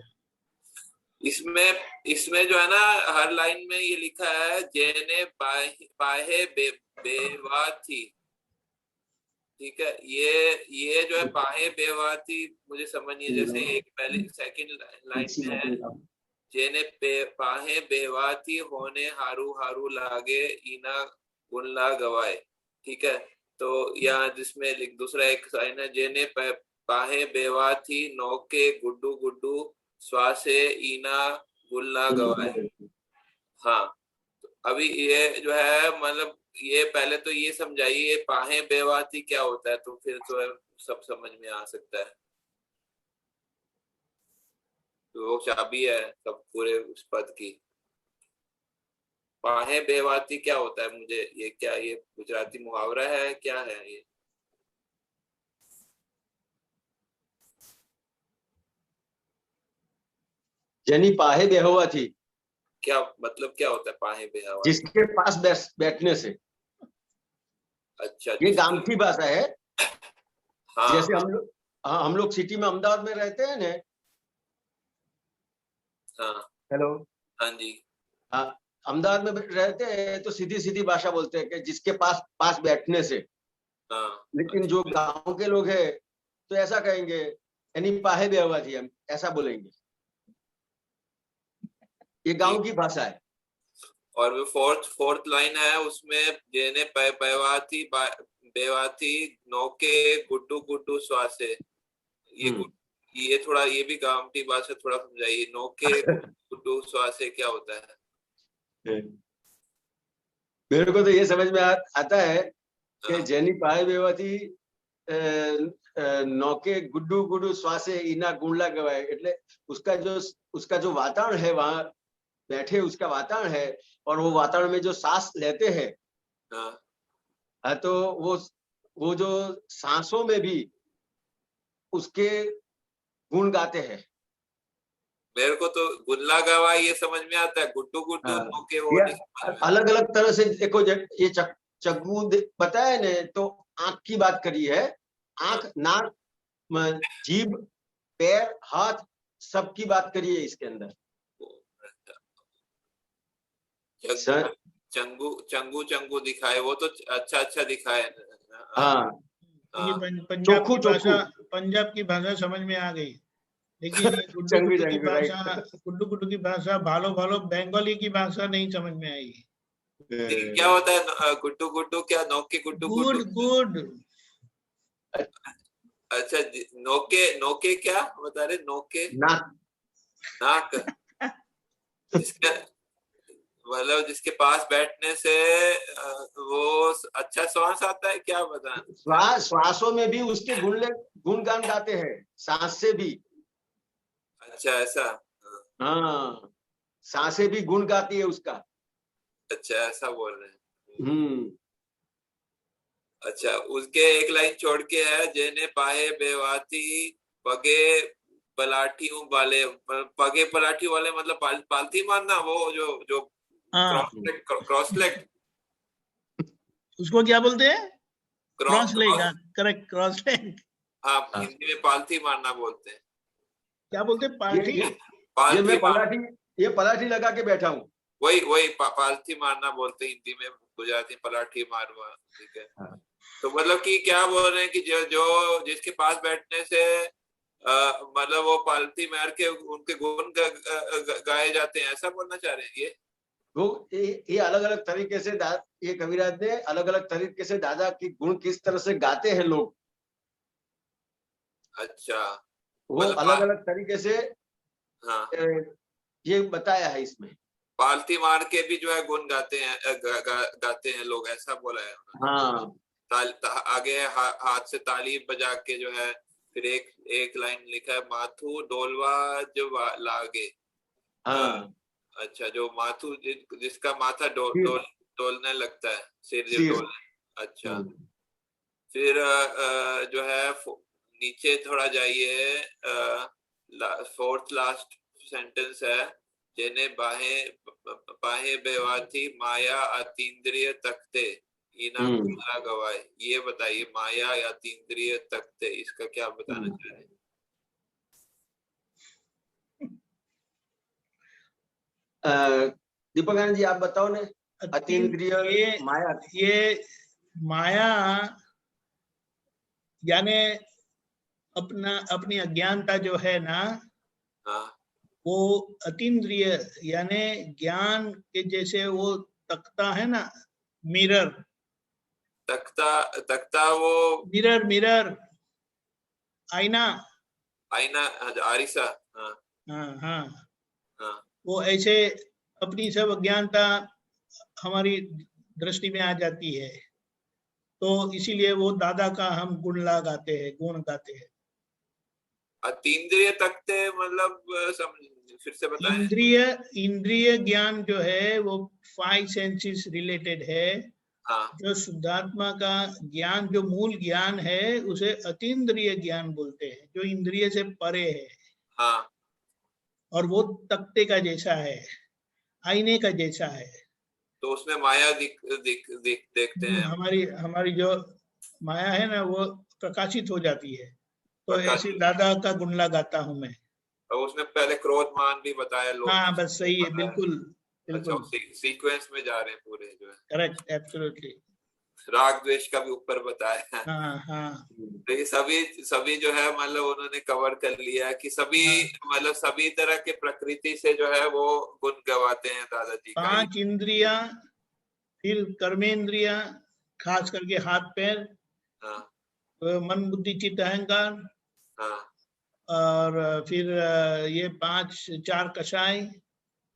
[SPEAKER 4] इसमें जो है ना, हर लाइन में ये लिखा है जेने पाहे बेवा थी। ठीक है, ये जो है पाहे बेवा थी मुझे समझ नहीं है। जैसे एक पहले सेकंड लाइन में है जेने पाहे बेवा थी होने हारू हारू लागे इना गुनला गवाए। ठीक है, तो यहाँ जिसमें दूसरा एक लाइन है जेने पाहे बेवा थी नौके गुड्डू गुड्डू स्वासे इना गुल्ला गवाए। हाँ, तो अभी ये जो है मतलब ये पहले तो ये समझाइए पाहे बेवाती क्या होता है, तो फिर तो सब समझ में आ सकता है। तो वो चाबी है सब पूरे उस पद की। पाहे बेवाती क्या होता है, मुझे ये क्या, ये गुजराती मुहावरा है क्या है ये?
[SPEAKER 3] जेनी पाहे बेहुआ थी,
[SPEAKER 4] क्या मतलब क्या होता है पाहे बेहवा?
[SPEAKER 3] जिसके पास बैठने से।
[SPEAKER 4] अच्छा,
[SPEAKER 3] ये गामठी भाषा है।
[SPEAKER 4] हाँ,
[SPEAKER 3] जैसे हम लोग सिटी में अहमदाबाद में रहते हैं ना।
[SPEAKER 4] हाँ,
[SPEAKER 3] हेलो।
[SPEAKER 4] हाँ जी,
[SPEAKER 3] हाँ, अहमदाबाद में रहते हैं तो सीधी सीधी भाषा बोलते हैं कि जिसके पास बैठने से।
[SPEAKER 4] हाँ।
[SPEAKER 3] लेकिन जो गांव के लोग हैं तो ऐसा कहेंगे यानी पाहे बेहुआ थी, हम ऐसा बोलेंगे। ये गांव की भाषा है।
[SPEAKER 4] और वो फोर्थ लाइन है उसमें जेने पैवाती बेवाती नौके गुड्डू गुड्डू स्वासे। ये थोड़ा, ये भी गांवटी भाषा थोड़ा समझाइए। नौके गुड्डू स्वासे क्या होता है?
[SPEAKER 3] मेरे को तो ये समझ में आता है कि जेनी पाहे बेवाती नौके गुड्डू गुड्डू स्वासे इना गुंडला गवाए। એટલે उसका जो वातावरण है वहां बैठे, उसका वातावरण है, और वो वातावरण में जो सांस लेते हैं, तो वो जो सांसों में भी उसके गुण गाते हैं।
[SPEAKER 4] मेरे को तो गुल्ला गवा ये समझ में आता है, गुड्डू गुड्डू नौके वो नहीं।
[SPEAKER 3] अलग अलग तरह से देखो, ये चग्गू बताया ने तो आंख की बात करी है। आंख, नाक, जीभ, पैर, हाथ, सबकी बात करी है इसके अंदर।
[SPEAKER 4] चंगू चंगू चंगू दिखाए, वो तो अच्छा दिखाए।
[SPEAKER 3] हाँ,
[SPEAKER 1] ये पंजाब की भाषा समझ में आ गई, लेकिन ये गुड्डू गुड्डू की भाषा भालो भालो बंगाली की भाषा नहीं समझ में आई।
[SPEAKER 4] क्या होता है गुड्डू गुड्डू? क्या नौके गुड्डू गुड्डू?
[SPEAKER 1] गुड।
[SPEAKER 4] अच्छा, नौके क्या बता रहे? नौके नाक जिसका मतलब जिसके पास बैठने से वो अच्छा श्वास आता है, क्या बता?
[SPEAKER 3] श्वासों में भी उसके गुणगान गाते हैं, सांस से भी।
[SPEAKER 4] अच्छा, ऐसा?
[SPEAKER 3] हाँ, सांसें भी गुण गाती है उसका।
[SPEAKER 4] अच्छा, ऐसा बोल रहे
[SPEAKER 3] हैं।
[SPEAKER 4] अच्छा, उसके एक लाइन छोड़ के है जेने पाहे बेवाती पगे पलाठी वाले। पगे पलाठी वाले मतलब पालथी मारना, वो जो क्रॉस लेग,
[SPEAKER 1] उसको क्या बोलते हैं? Cross leg. Correct, cross leg.
[SPEAKER 4] हाँ, हिंदी में पालथी मारना बोलते हैं।
[SPEAKER 1] क्या बोलते हैं? पालथी।
[SPEAKER 3] ये मैं पलाठी लगा के बैठा हूँ।
[SPEAKER 4] वही पालथी मारना बोलते हैं हिंदी में, गुजराती पलाठी मारवा। ठीक है। तो मतलब कि क्या बोल रहे हैं कि जो जिसके पास बैठने से मतलब वो पालथी मार के उनके गुण गाए जाते हैं, ऐसा बोलना चाह रहे हैं
[SPEAKER 3] ये अलग अलग तरीके से ये कविराज ने अलग अलग तरीके से दादा की गुण किस तरह से गाते हैं लोग।
[SPEAKER 4] अच्छा,
[SPEAKER 3] वो अलग अलग तरीके से
[SPEAKER 4] हाँ,
[SPEAKER 3] ये बताया है इसमें।
[SPEAKER 4] पालथी मार के भी जो है गुण गाते हैं, गाते हैं लोग, ऐसा बोला है।
[SPEAKER 3] हाँ,
[SPEAKER 4] आगे हाथ से ताली बजा के जो है, फिर एक लाइन लिखा है माथू डोलवा जो लागे।
[SPEAKER 3] हाँ,
[SPEAKER 4] अच्छा, जो माथू जिसका माथा डोलने लगता है, सिर जो डोलने। अच्छा, फिर जो है नीचे थोड़ा जाइए, फोर्थ लास्ट सेंटेंस है जेने बाहे बेवाथी माया अतीन्द्रिय तख्ते इना गुल्ला गवाए। ये बताइए, माया या अतीन्द्रिय तख्ते, इसका क्या बताना चाह रहे हैं?
[SPEAKER 3] दीपकानंद जी आप बताओ ने, अतीन्द्रिय माया।
[SPEAKER 1] ये माया यानी अपनी अज्ञानता जो है ना, वो अतीन्द्रिय यानी ज्ञान के जैसे वो तख्ता है ना, मिरर,
[SPEAKER 4] तख्ता वो
[SPEAKER 1] मिरर आईना,
[SPEAKER 4] आरिसा।
[SPEAKER 1] हाँ, वो ऐसे अपनी सब अज्ञानता हमारी दृष्टि में आ जाती है, तो इसीलिए वो दादा का हम गुण गाते हैं।
[SPEAKER 4] अतीन्द्रिय तख्ते मतलब फिर से बताएं।
[SPEAKER 1] इंद्रिय ज्ञान जो है वो 5 सेंसेस रिलेटेड है। जो शुद्धात्मा का ज्ञान, जो मूल ज्ञान है, उसे अतीन्द्रिय ज्ञान बोलते हैं, जो इंद्रिय से परे है। और वो तख्ते का जैसा है, आईने का जैसा है।
[SPEAKER 4] तो उसमें माया देखते हैं।
[SPEAKER 1] हमारी जो माया है ना, वो प्रकाशित हो जाती है। तो ऐसे दादा का गुण गाता हूँ मैं।
[SPEAKER 4] और उसमें पहले क्रोध मान भी बताया लोग।
[SPEAKER 1] हाँ बस सही है, बिल्कुल।
[SPEAKER 4] अच्छा, सीक्वेंस में जा रहे हैं पूरे जो है।
[SPEAKER 1] Correct, absolutely.
[SPEAKER 4] राग द्वेष का भी ऊपर बताया।
[SPEAKER 1] हाँ।
[SPEAKER 4] तो ये सभी जो है मतलब उन्होंने कवर कर लिया कि सभी मतलब सभी तरह के प्रकृति से जो है वो गुण गवाते हैं दादाजी का।
[SPEAKER 1] 5 इंद्रिया, फिर कर्मेंद्रिया, खास करके हाथ पैर, मन बुद्धि चित्त अहंकार, और फिर ये 4 कषाय,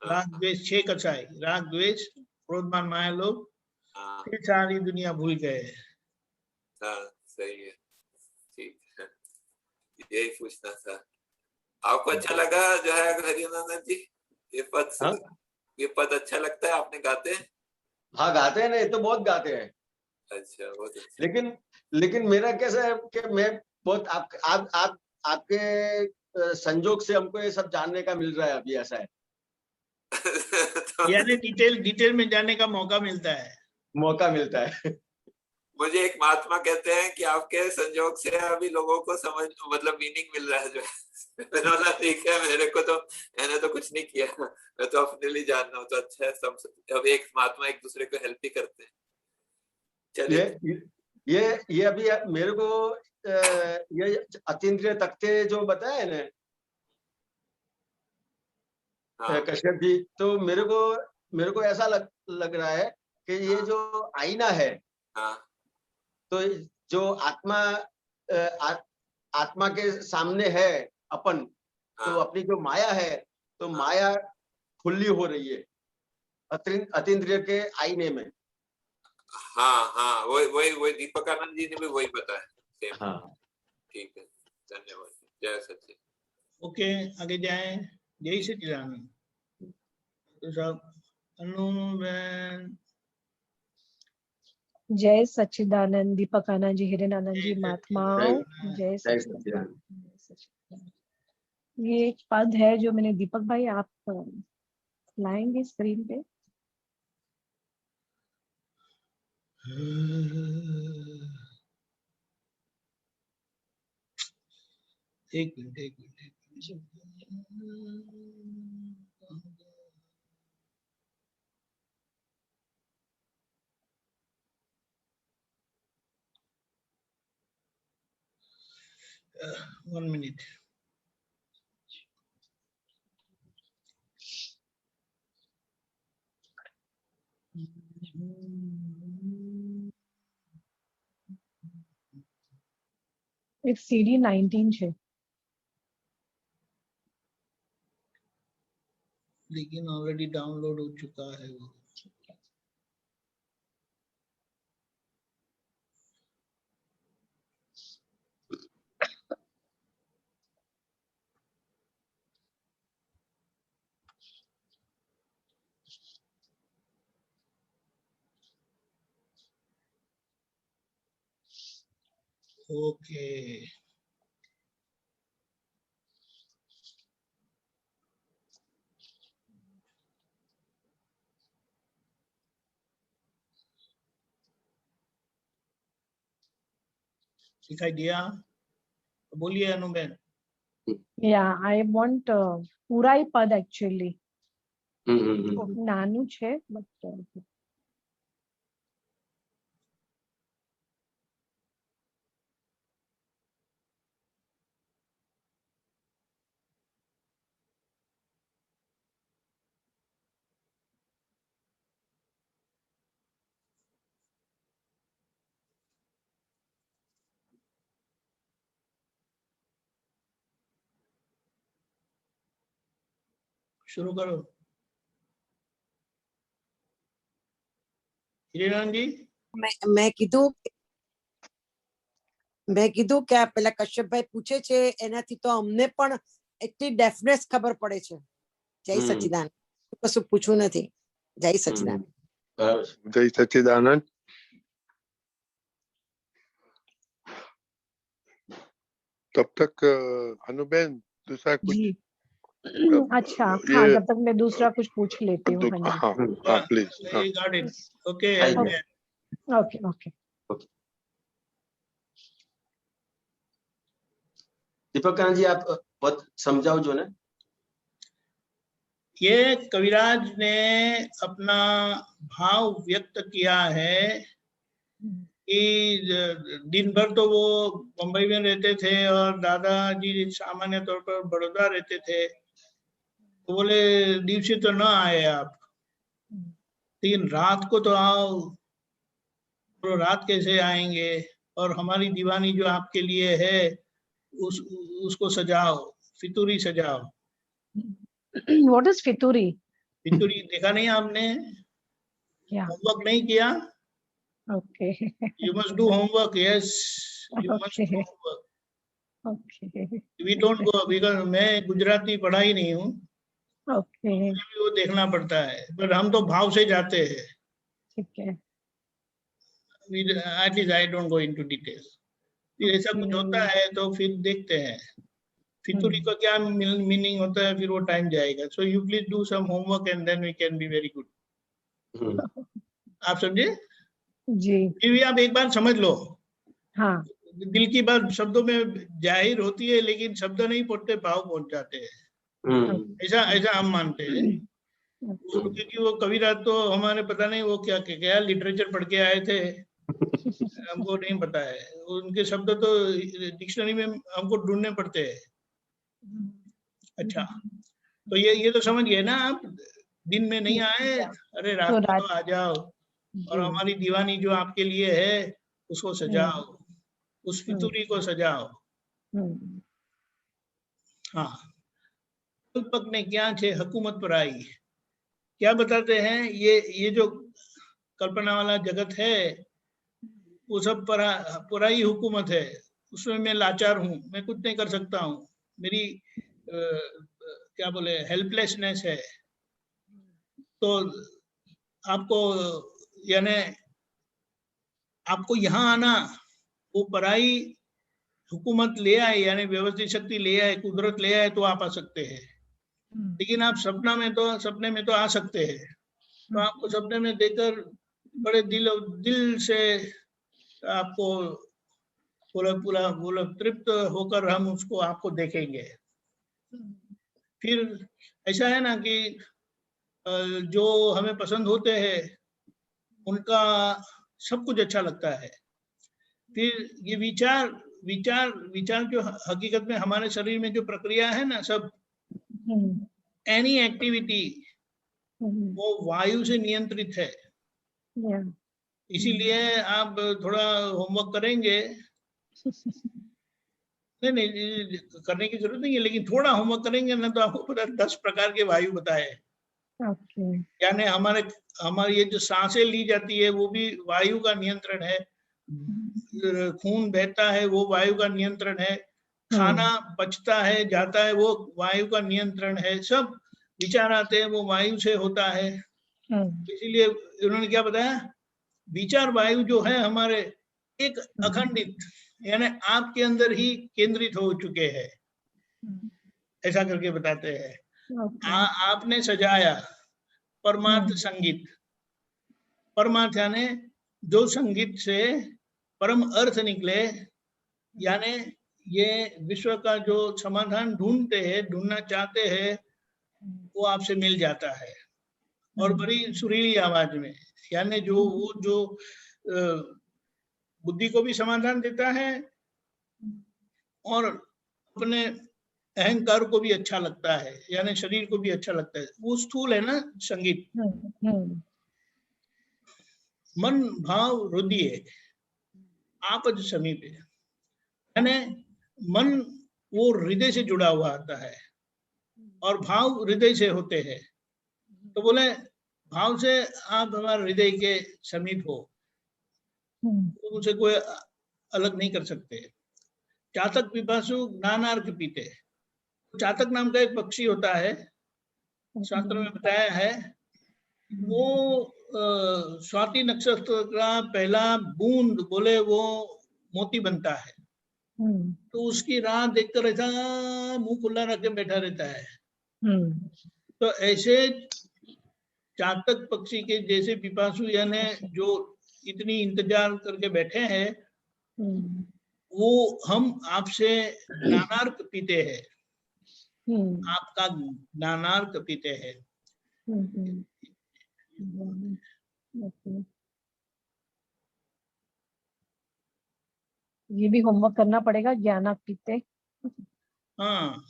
[SPEAKER 1] राग द्वेष 6 कषाय, राग द्वेष क्रोधमान माया लोग, फिर सारी दुनिया भूल गए।
[SPEAKER 4] सही है, ठीक है, यही पूछना था। आपको अच्छा लगा जो है हरिनानंद जी, ये पद अच्छा लगता है? आपने गाते हैं?
[SPEAKER 3] हाँ गाते हैं ना, ये तो बहुत गाते हैं।
[SPEAKER 4] अच्छा, बहुत अच्छा।
[SPEAKER 3] लेकिन मेरा कैसा है कि मैं बहुत आपके संजोग से हमको ये सब जानने का मिल रहा है अभी, ऐसा है।
[SPEAKER 1] यानी डिटेल में जाने का मौका मिलता है।
[SPEAKER 4] मुझे एक महात्मा कहते हैं कि आपके संजोग से अभी लोगों को समझ मतलब मीनिंग मिल रहा है जो है। ठीक है, मैंने तो कुछ नहीं किया, मैं तो अपने लिए जान रहा हूँ, तो अच्छा है। सब अब एक महात्मा एक दूसरे को हेल्प ही करते हैं। चलिए,
[SPEAKER 3] ये अभी मेरे को ये अतीन्द्रिय तख्ते जो बताए ना कश्यप जी, तो मेरे को ऐसा लग रहा है कि ये जो आईना है, तो जो आत्मा के सामने है अपन, तो अपनी जो माया है, तो माया खुली हो रही है अतीन्द्रिय के आईने में।
[SPEAKER 4] हाँ, वही दीपकानंद जी ने भी वही बताया। हाँ, ठीक है, धन्यवाद। जय सच्चिदानंद।
[SPEAKER 1] ओके, आगे जाएं। जय सच्चिदानंद। तो सब
[SPEAKER 5] जय सच्चिदानंद, दीपकानंद जी, हिरेनानंद जी, महात्माओं, जय सच्चिदानंद। ये एक पद है जो मैंने, दीपक भाई आप लाएंगे स्क्रीन पे?
[SPEAKER 1] एक मिनट। One minute.
[SPEAKER 5] एक CD 19 છે,
[SPEAKER 1] लेकिन ऑलरेडी डाउनलोड हो चुका है वो। ओके, दिखाई दिया? बोलिए अनुबेन।
[SPEAKER 5] या आई वांट पूरा ही पद एक्चुअली। નાનું છે
[SPEAKER 1] शुरू करो હિરેન जी।
[SPEAKER 6] મેં કીધું કે આ પેલા કશ્યપભાઈ પૂછે છે એનાથી તો અમને પણ એટલી ડેફિનેટ ખબર પડે છે। જય સચ્ચિદાનંદ, કશું પૂછવું નથી। જય સચ્ચિદાનંદ।
[SPEAKER 7] જય સચ્ચિદાનંદ। तब तक अनुबेन दूसरा कुछ?
[SPEAKER 5] अच्छा हाँ, जब तक मैं दूसरा कुछ पूछ लेती हूँ।
[SPEAKER 7] हाँ please.
[SPEAKER 1] Okay
[SPEAKER 5] okay okay.
[SPEAKER 3] Deepak Kanha ji, आप बहुत समझाओ जो ना।
[SPEAKER 1] ये कविराज ने अपना भाव व्यक्त किया है कि दिन भर तो वो मुंबई में रहते थे और दादाजी सामान्य तौर पर बड़ौदा रहते थे, तो बोले दिवसी तो ना आए आप, लेकिन रात को तो आओ। तो रात कैसे आएंगे? और हमारी दीवानी जो आपके लिए है उसको सजाओ, फितूरी सजाओ।
[SPEAKER 5] What is फितूरी?
[SPEAKER 1] फितूरी देखा नहीं आपने? होमवर्क नहीं किया?
[SPEAKER 5] Okay.
[SPEAKER 1] You must do homework. Yes, you must do homework.
[SPEAKER 5] Okay.
[SPEAKER 1] We don't go because मैं गुजराती पढ़ा ही नहीं हूँ।
[SPEAKER 5] Okay.
[SPEAKER 1] मुझे भी वो देखना पड़ता है, पर हम तो भाव से जाते हैं।
[SPEAKER 5] ठीक है।
[SPEAKER 1] At least I don't go into details. फिर ऐसा कुछ होता है तो फिर देखते हैं फितूरी का क्या मीनिंग होता है, फिर वो टाइम जाएगा। So you please do some homework and then we can be very good. आप समझे
[SPEAKER 5] जी?
[SPEAKER 1] फिर भी आप एक बार समझ लो।
[SPEAKER 5] हाँ।
[SPEAKER 1] दिल की बात शब्दों में जाहिर होती है, लेकिन शब्द नहीं पहुंचते, भाव पहुंच जाते हैं। ऐसा हम मानते हैं। क्योंकि वो कविराज तो हमारे पता नहीं वो क्या लिटरेचर पढ़ के आए थे, हमको नहीं पता है। उनके शब्द तो डिक्शनरी में हमको ढूंढने पड़ते हैं। अच्छा, तो ये तो समझ गए ना आप? दिन में नहीं आए, अरे रात को तो आ जाओ और हमारी दीवानी जो आपके लिए है उसको सजाओ, उस फितूरी को सजाओ। हाँ, कल्पक ने क्या छे हुकूमत पर आई, क्या बताते हैं? ये जो कल्पना वाला जगत है वो सब पराई हुकूमत है, उसमें मैं लाचार हूँ, मैं कुछ नहीं कर सकता हूँ, मेरी क्या बोले हेल्पलेसनेस है। तो आपको यानी आपको यहाँ आना, वो पराई हुकूमत ले आए यानी व्यवस्थित शक्ति ले आए, कुदरत ले आए तो आप आ सकते हैं। लेकिन आप सपने में तो आ सकते हैं। तो आपको सपने में देखकर बड़े दिल से आपको पूरा तृप्त होकर हम उसको आपको देखेंगे। फिर ऐसा है ना कि जो हमें पसंद होते हैं उनका सब कुछ अच्छा लगता है। फिर ये विचार जो हकीकत में हमारे शरीर में जो प्रक्रिया है ना, सब एनी एक्टिविटी वो वायु से नियंत्रित है। इसीलिए आप थोड़ा होमवर्क करेंगे, नहीं करने की जरूरत नहीं है, लेकिन थोड़ा होमवर्क करेंगे ना तो आपको पता 10 प्रकार के वायु बताए। यानी हमारी ये जो सांसें ली जाती है वो भी वायु का नियंत्रण है, खून बहता है वो वायु का नियंत्रण है, खाना पचता है जाता है वो वायु का नियंत्रण है, सब विचार आते हैं वो वायु से होता है। इसीलिए उन्होंने क्या बताया, विचार वायु जो है हमारे एक अखंडित यानी आपके अंदर ही केंद्रित हो चुके हैं, ऐसा करके बताते हैं। आपने सजाया परमार्थ संगीत, परमार्थ यानी जो संगीत से परम अर्थ निकले, यानी ये विश्व का जो समाधान ढूंढना चाहते हैं वो आपसे मिल जाता है। और बड़ी सुरीली आवाज में, यानी जो वो जो बुद्धि को भी समाधान देता है और अपने अहंकार को भी अच्छा लगता है, यानी शरीर को भी अच्छा लगता है। वो स्थूल है ना संगीत। मन भाव हृदय आपद समीपे, यानी मन वो हृदय से जुड़ा हुआ आता है और भाव हृदय से होते हैं। तो बोले भाव से आप हमारे हृदय के समीप हो, तो उसे कोई अलग नहीं कर सकते। चातक पिपासु ज्ञानार्क पीते, चातक नाम का एक पक्षी होता है, शास्त्र में बताया है, वो स्वाति नक्षत्र का पहला बूंद बोले वो मोती बनता है, तो उसकी राह देखकर ऐसा मुंह खुला रख के बैठा रहता है। तो ऐसे चातक पक्षी के जैसे पिपासु यानी जो इतनी इंतजार करके बैठे हैं, वो हम आपसे ज्ञानार्क पीते हैं, आपका ज्ञानार्क पीते हैं।
[SPEAKER 5] ये भी होमवर्क करना पड़ेगा, ज्ञानार्क पीते।
[SPEAKER 1] हाँ,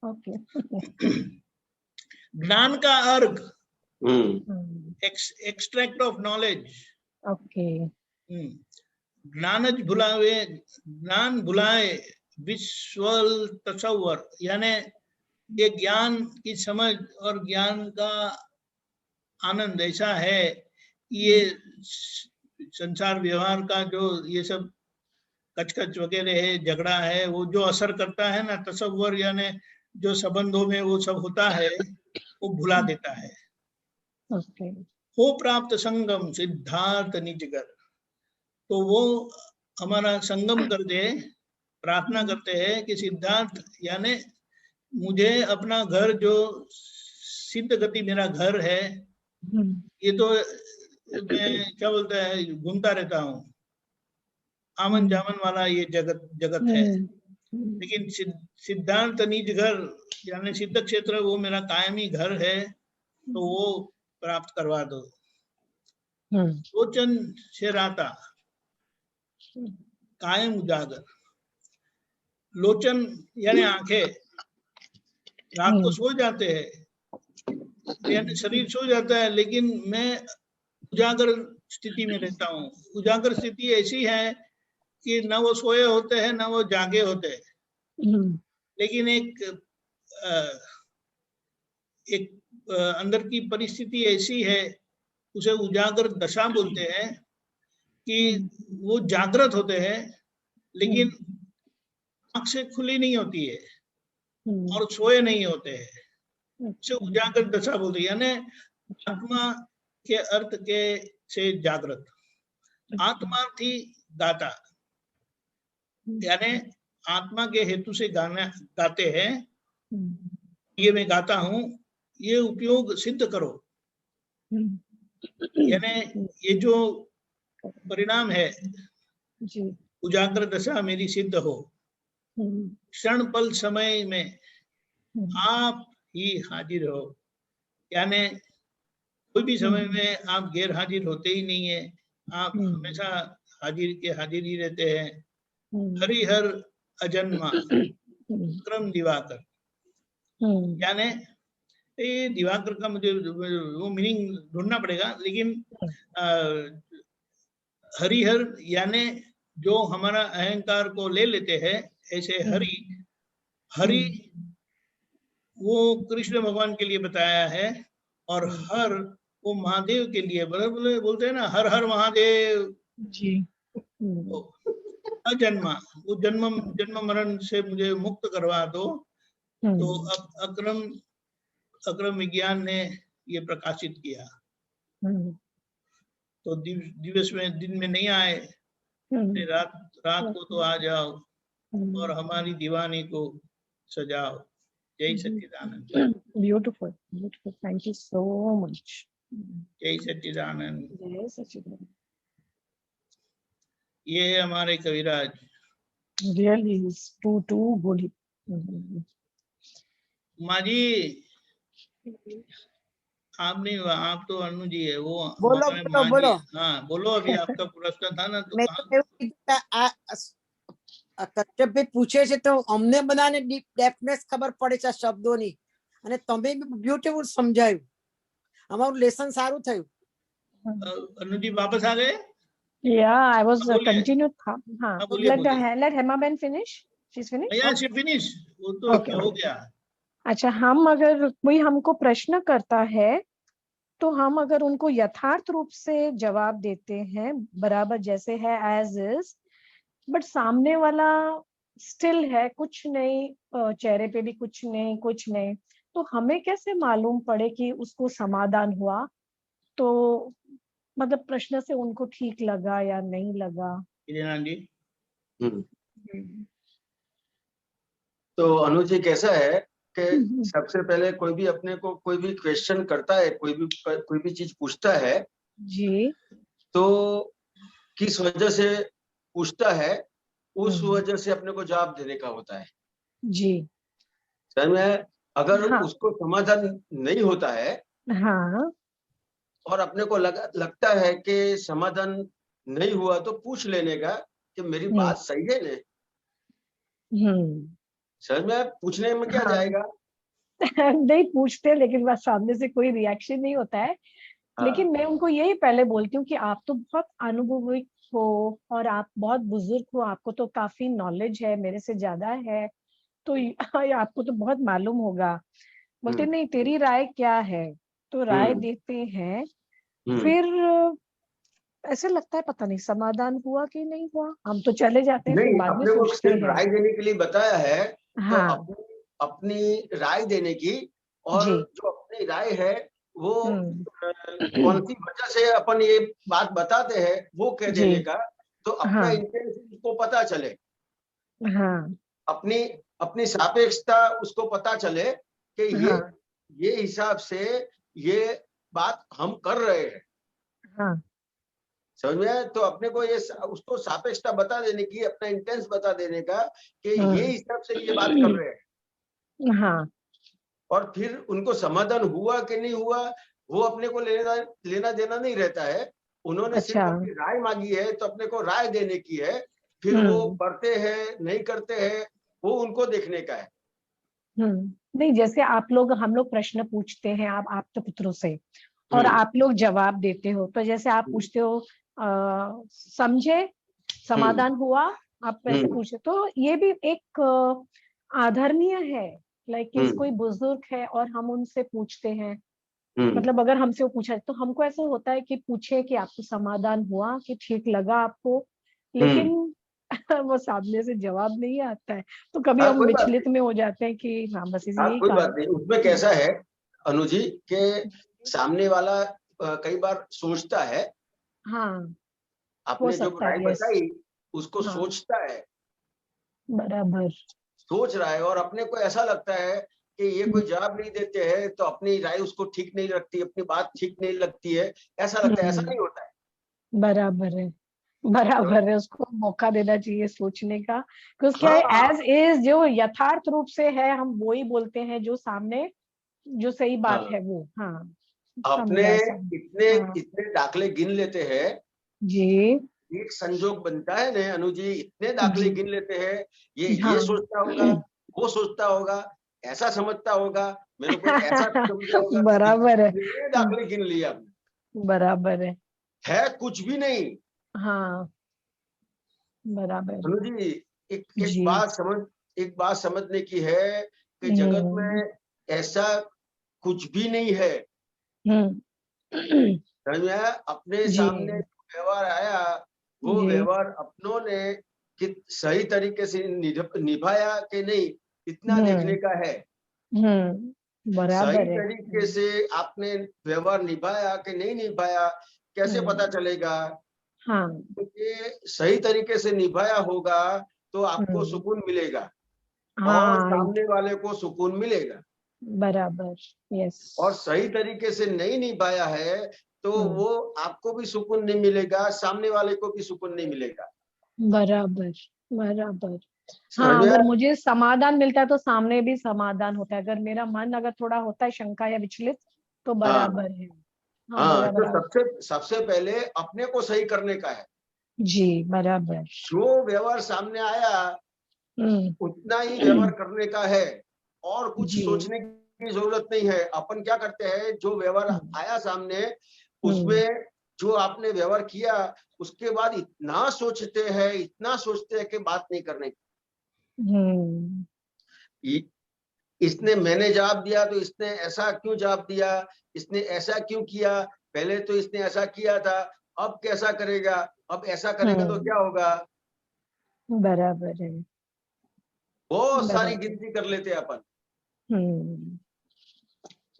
[SPEAKER 5] ओके।
[SPEAKER 1] ज्ञान का अर्घ, एक्सट्रैक्ट ऑफ नॉलेज।
[SPEAKER 5] ओके।
[SPEAKER 1] ज्ञानज भुलावे, ज्ञान भुलाए विश्वल तसव्वर, यानी ये ज्ञान की समझ और ज्ञान का आनंद ऐसा है, ये संसार व्यवहार का जो ये सब कचकच वगैरह है, झगड़ा है, वो जो असर करता है ना, तसव्वर यानी जो संबंधों में वो सब होता है, वो भुला देता है। हो प्राप्त संगम सिद्धार्थ निजगर, तो वो हमारा संगम कर दे। प्रार्थना करते हैं कि सिद्धार्थ यानी मुझे अपना घर, जो सिद्ध गति मेरा घर है, ये तो मैं क्या बोलता है घूमता रहता हूँ, आमन जामन वाला ये जगत है, लेकिन सिद्धांत निज घर यानी सिद्ध क्षेत्र वो मेरा कायमी घर है, तो वो प्राप्त करवा दो। लोचन से राता कायम उजागर, लोचन यानी आंखें, रात को सो जाते हैं, यानी शरीर सो जाता है, लेकिन मैं उजागर स्थिति में रहता हूँ। उजागर स्थिति ऐसी है कि न वो सोए होते हैं न वो जागे होते हैं, लेकिन एक अंदर की परिस्थिति ऐसी है, उसे उजागर दशा बोलते हैं, कि वो जागृत होते हैं लेकिन आंख से खुली नहीं होती है और सोए नहीं होते हैं, उसे उजागर दशा बोलते हैं। यानी आत्मा के अर्थ के से जागृत, आत्मार्थी गाता, यानी आत्मा के हेतु से गाना गाते हैं, ये मैं गाता हूँ, ये उपयोग सिद्ध करो। यानी ये जो परिणाम है, उजागर दशा मेरी सिद्ध हो, क्षण पल समय में आप ही हाजिर हो, यानी कोई भी समय में आप गैर हाजिर होते ही नहीं है, आप हमेशा हाजिर के हाजिर ही रहते हैं। हरिहर अजन्मा क्रम दिवाकर, यानी ये दिवाकर का मुझे वो मीनिंग ढूंढना पड़ेगा, लेकिन हरिहर यानी जो हमारा अहंकार को ले लेते हैं, ऐसे हरि वो कृष्ण भगवान के लिए बताया है, और हर वो महादेव के लिए बोलते हैं ना, हर हर महादेव जी। अजन्मा, वो जन्म मरण से मुझे मुक्त करवा दो। तो अब अक्रम विज्ञान ने ये प्रकाशित किया, तो दिवस में दिन में नहीं आए, रात को तो आ जाओ और हमारी दीवानी को सजाओ। जय Sachchidanand.
[SPEAKER 5] Beautiful, thank you so much.
[SPEAKER 1] जय सच्चिदानंद।
[SPEAKER 5] जय सच्चिदानंद।
[SPEAKER 1] ये है हमारे कविराज,
[SPEAKER 5] रियली टू गुड।
[SPEAKER 1] माँ जी आप नहीं, आप तो अनु जी है वो।
[SPEAKER 6] बोलो
[SPEAKER 1] हमारे
[SPEAKER 6] बोलो
[SPEAKER 1] माँ जी।
[SPEAKER 6] बोलो।
[SPEAKER 1] हाँ बोलो, अभी आपका प्रश्न था ना, तो
[SPEAKER 6] मैं तो કશ્યપ ભાઈ પૂછે છે તો અમને બધાને ડેફનેસ ખબર પડે છે આ શબ્દોની, અને તમે બ્યુટીફુલ સમજાયું, અમારું લેસન સારું થયું.
[SPEAKER 1] अनु जी वापस आ गए?
[SPEAKER 5] Yeah, I was
[SPEAKER 1] बोलिए।
[SPEAKER 5] continued. हाँ,
[SPEAKER 1] बोलिए, बोलिए।
[SPEAKER 5] let Hema Ben finish. She's finished.
[SPEAKER 1] Yeah, she finished. वो तो
[SPEAKER 5] Okay,
[SPEAKER 1] हो
[SPEAKER 5] okay.
[SPEAKER 1] गया।
[SPEAKER 5] अच्छा, हम अगर कोई हमको प्रश्न करता है तो हम अगर उनको यथार्थ रूप से जवाब देते हैं बराबर जैसे है एज इज, बट सामने वाला स्टिल है, कुछ नहीं, चेहरे पे भी कुछ नहीं, तो हमें कैसे मालूम पड़े कि उसको समाधान हुआ? तो मतलब प्रश्न से उनको ठीक लगा या नहीं लगा?
[SPEAKER 1] जी।
[SPEAKER 3] तो अनु जी कैसा है कि सबसे पहले कोई भी अपने को कोई भी क्वेश्चन करता है, कोई भी चीज पूछता है
[SPEAKER 5] जी,
[SPEAKER 3] तो किस वजह से पूछता है, उस वजह से अपने को जवाब देने का होता है
[SPEAKER 5] जी।
[SPEAKER 3] समझ में? अगर
[SPEAKER 5] हाँ,
[SPEAKER 3] उसको समाधान नहीं होता है,
[SPEAKER 5] हाँ,
[SPEAKER 3] और अपने को लगता है कि समाधान नहीं हुआ, तो पूछ लेने का कि मेरी बात सही है ना। समझ में? पूछने में क्या जाएगा?
[SPEAKER 5] नहीं पूछते, लेकिन बस सामने से कोई रिएक्शन नहीं होता है। लेकिन मैं उनको यही पहले बोलती हूँ कि आप तो बहुत अनुभवी हो और आप बहुत बुजुर्ग हो, आपको तो काफी नॉलेज है, मेरे से ज्यादा है, तो आपको तो बहुत मालूम होगा। बोलते नहीं, तेरी राय क्या है? तो राय देते हैं, फिर ऐसे लगता है पता नहीं समाधान हुआ कि नहीं हुआ, हम तो चले जाते हैं, फिर बाद में सोचते हैं।
[SPEAKER 3] राय देने के लिए बताया है,
[SPEAKER 5] हाँ,
[SPEAKER 3] तो अपनी राय देने की, और जो अपनी राय है वो कौन सी वजह से अपन ये बात बताते हैं वो कह देने का, तो अपना इंटेंशन उसको पता चले।
[SPEAKER 5] हाँ,
[SPEAKER 3] अपनी सापेक्षता उसको पता चले कि ये हिसाब से ये बात हम कर रहे हैं।
[SPEAKER 5] हाँ,
[SPEAKER 3] समझ में? तो अपने को ये उसको सापेक्षता बता देने की, अपना इंटेंस बता देने का कि ये हिसाब से ये बात कर रहे हैं।
[SPEAKER 5] हाँ।
[SPEAKER 3] और फिर उनको समाधान हुआ कि नहीं हुआ वो अपने को लेना देना नहीं रहता है। उन्होंने सिर्फ अपनी राय मांगी है, तो अपने को राय देने की है। फिर वो करते हैं नहीं करते हैं वो उनको देखने का है।
[SPEAKER 5] नहीं, जैसे हम लोग प्रश्न पूछते हैं आप तो पुत्रों से, और आप लोग जवाब देते हो, तो जैसे आप पूछते हो समझे, समाधान हुआ, आप वैसे पूछे, तो ये भी एक आदरणीय है। लाइक कोई बुजुर्ग है और हम उनसे पूछते हैं, मतलब अगर हमसे वो पूछा तो हमको ऐसा होता है कि पूछे कि आपको समाधान हुआ, कि ठीक लगा आपको, लेकिन वो सामने से जवाब नहीं आता है, तो कभी हम विचलित में हो जाते हैं कि हाँ बस यही
[SPEAKER 3] कोई बात नहीं। उसमें कैसा है अनु जी के सामने वाला कई बार सोचता है,
[SPEAKER 5] हाँ,
[SPEAKER 3] आपने जो राय बताई उसको सोचता है,
[SPEAKER 5] बराबर
[SPEAKER 3] सोच रहा है, और अपने को ऐसा लगता है कि ये कोई जवाब नहीं देते हैं तो अपनी राय उसको ठीक नहीं लगती, अपनी बात ठीक नहीं लगती है, ऐसा लगता है। ऐसा नहीं होता है।
[SPEAKER 5] बराबर है, उसको मौका देना चाहिए सोचने का, क्योंकि क्या है एज इज जो यथार्थ रूप से है हम वो ही बोलते हैं, जो सामने जो सही बात है वो। हाँ,
[SPEAKER 3] अपने इतने दाखले गिन लेते हैं
[SPEAKER 5] जी,
[SPEAKER 3] एक संजोग बनता है ना अनु जी, इतने दाखले गिन लेते हैं, ये सोचता होगा, वो सोचता होगा, ऐसा समझता होगा, मेरे को ऐसा समझता होगा।
[SPEAKER 5] बराबर है,
[SPEAKER 3] दाखले गिन लिया आपने,
[SPEAKER 5] बराबर
[SPEAKER 3] है कुछ भी नहीं।
[SPEAKER 5] हाँ, बराबर
[SPEAKER 3] अनु जी एक बात समझने की है कि जगत में ऐसा कुछ भी नहीं है। अपने सामने व्यवहार आया, वो व्यवहार अपनों ने सही तरीके से निभाया कि नहीं, इतना देखने का है।
[SPEAKER 5] बराबर
[SPEAKER 3] सही तरीके से आपने व्यवहार निभाया कि नहीं निभाया कैसे पता चलेगा?
[SPEAKER 5] हाँ,
[SPEAKER 3] क्योंकि सही तरीके से निभाया होगा तो आपको सुकून मिलेगा, और सामने वाले को सुकून मिलेगा।
[SPEAKER 5] बराबर, यस।
[SPEAKER 3] और सही तरीके से नहीं निभाया है तो वो आपको भी सुकून नहीं मिलेगा, सामने वाले को भी सुकून नहीं मिलेगा।
[SPEAKER 5] बराबर, बराबर। हाँ, अगर मुझे समाधान मिलता है तो सामने भी समाधान होता है। अगर मेरा मन अगर थोड़ा होता है शंका या विचलित, तो बराबर है।
[SPEAKER 3] हाँ, तो सबसे पहले अपने को सही करने का है
[SPEAKER 5] जी, बराबर।
[SPEAKER 3] जो व्यवहार सामने आया उतना ही व्यवहार करने का है और कुछ सोचने की जरूरत नहीं है। अपन क्या करते हैं, जो व्यवहार आया सामने उसमें जो आपने व्यवहार किया उसके बाद इतना सोचते हैं कि बात नहीं करने की। इसने मैंने जवाब दिया तो इसने ऐसा क्यों जवाब दिया, इसने ऐसा क्यों किया, पहले तो इसने ऐसा किया था, अब कैसा करेगा, अब ऐसा करेगा तो क्या होगा।
[SPEAKER 5] बराबर है।
[SPEAKER 3] बहुत सारी गिनती कर लेते हैं अपन।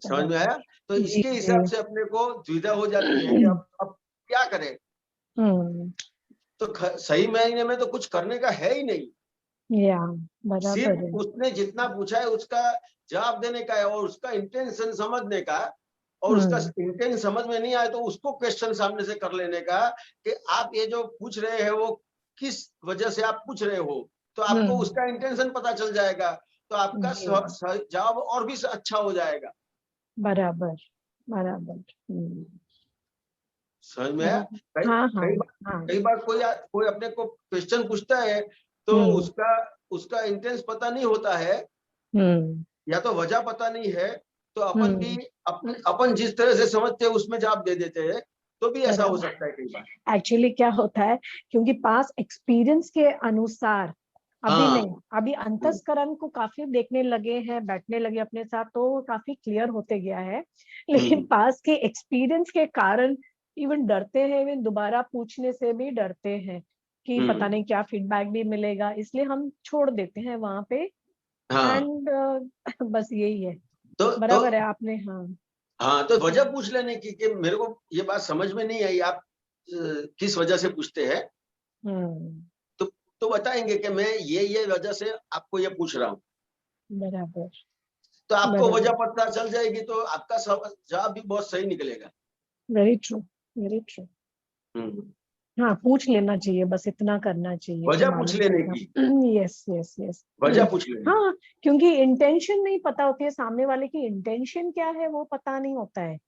[SPEAKER 3] समझ में आया? तो इसके हिसाब से अपने को दुविधा हो जाती है कि अब क्या करें। तो सही महीने में तो कुछ करने का है ही नहीं, सिर्फ उसने जितना पूछा है उसका जवाब देने का है और उसका इंटेंशन समझने का, और उसका इंटेंशन समझ में नहीं आए तो उसको क्वेश्चन सामने से कर लेने का कि आप ये जो पूछ रहे हैं वो किस वजह से आप पूछ रहे हो, तो आपको उसका इंटेंशन पता चल जाएगा, तो आपका जवाब और भी अच्छा हो जाएगा।
[SPEAKER 5] बराबर बराबर।
[SPEAKER 3] समझ में आया? कई बार कोई अपने को क्वेश्चन पूछता है तो उसका इंटेंस पता नहीं होता है या तो वजह पता नहीं है, तो अपन भी अपन जिस तरह से समझते हैं उसमें जवाब दे देते हैं, तो भी ऐसा हो सकता है कई बार।
[SPEAKER 5] एक्चुअली क्या होता है, क्योंकि पास एक्सपीरियंस के अनुसार अभी नहीं, अभी अंतस्करण को काफी देखने लगे हैं, बैठने लगे अपने साथ, तो काफी क्लियर होते गया है। लेकिन पास के एक्सपीरियंस के कारण इवन डरते हैं, इवन दोबारा पूछने से भी डरते हैं कि पता नहीं क्या फीडबैक भी मिलेगा, इसलिए हम छोड़ देते हैं वहां पे। एंड बस यही है। तो बराबर है आपने।
[SPEAKER 3] हाँ, तो वजह पूछ लेने की कि मेरे को ये बात समझ में नहीं आई, आप किस वजह से पूछते हैं, तो बताएंगे कि मैं ये वजह से आपको ये पूछ रहा हूँ।
[SPEAKER 5] बराबर।
[SPEAKER 3] तो आपको वजह पता चल जाएगी तो आपका जवाब भी बहुत सही निकलेगा।
[SPEAKER 5] Very true, very true. हाँ, पूछ लेना चाहिए, बस इतना करना चाहिए,
[SPEAKER 3] वजह पूछ लेने की।
[SPEAKER 5] यस यस यस,
[SPEAKER 3] वजह पूछ लेना।
[SPEAKER 5] हाँ, क्योंकि इंटेंशन नहीं पता होती है, सामने वाले की इंटेंशन क्या है वो पता नहीं होता है।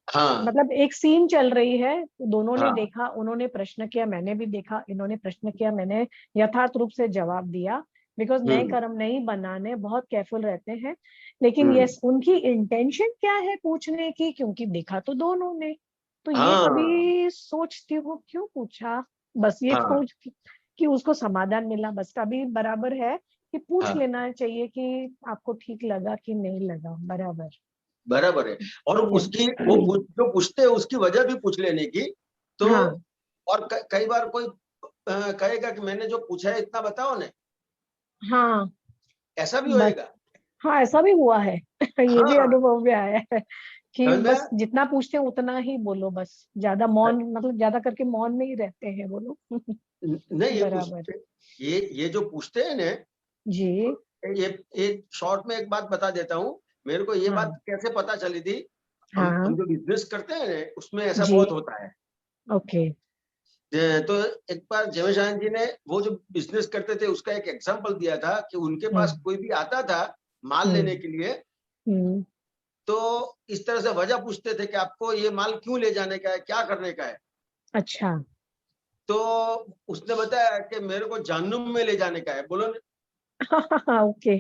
[SPEAKER 5] मतलब एक सीन चल रही है, दोनों ने देखा, उन्होंने प्रश्न किया, मैंने भी देखा, इन्होंने प्रश्न किया, मैंने यथार्थ रूप से जवाब दिया, बिकॉज नए कर्म नहीं बनाने, बहुत केयरफुल रहते हैं। लेकिन यस, उनकी इंटेंशन क्या है पूछने की, क्योंकि देखा तो दोनों ने, तो ये कभी सोचती हूँ क्यों पूछा, बस ये सोच कि उसको समाधान मिला, बस कभी बराबर है कि पूछ लेना चाहिए कि आपको ठीक लगा कि नहीं लगा। बराबर
[SPEAKER 3] है। और उसकी वो जो पूछते हैं उसकी वजह भी पूछ लेने की। तो और कई बार कोई कहेगा कि मैंने जो पूछा है इतना बताओ ने। ऐसा भी होएगा।
[SPEAKER 5] ऐसा भी हुआ है। ये भी अनुभव में आया है कि बस जितना पूछते हैं उतना ही बोलो, बस ज्यादा मौन, मतलब ज्यादा करके मौन में ही रहते हैं वो लोग।
[SPEAKER 3] नहीं, ये जो पूछते हैं ना
[SPEAKER 5] जी,
[SPEAKER 3] ये शॉर्ट में एक बात बता देता हूँ। मेरे को ये बात कैसे पता चली थी, हम जो बिजनेस करते हैं उसमें ऐसा बहुत होता है।
[SPEAKER 5] ओके।
[SPEAKER 3] तो एक बार जमेशान जी ने वो जो बिजनेस करते थे उसका एक एग्जांपल दिया था कि उनके पास कोई भी आता था माल लेने के लिए, तो इस तरह से वजह पूछते थे कि आपको ये माल क्यों ले जाने का है, क्या करने का है।
[SPEAKER 5] अच्छा।
[SPEAKER 3] तो उसने बताया कि मेरे को जहन्नुम में ले जाने का है। बोलो
[SPEAKER 5] ओके।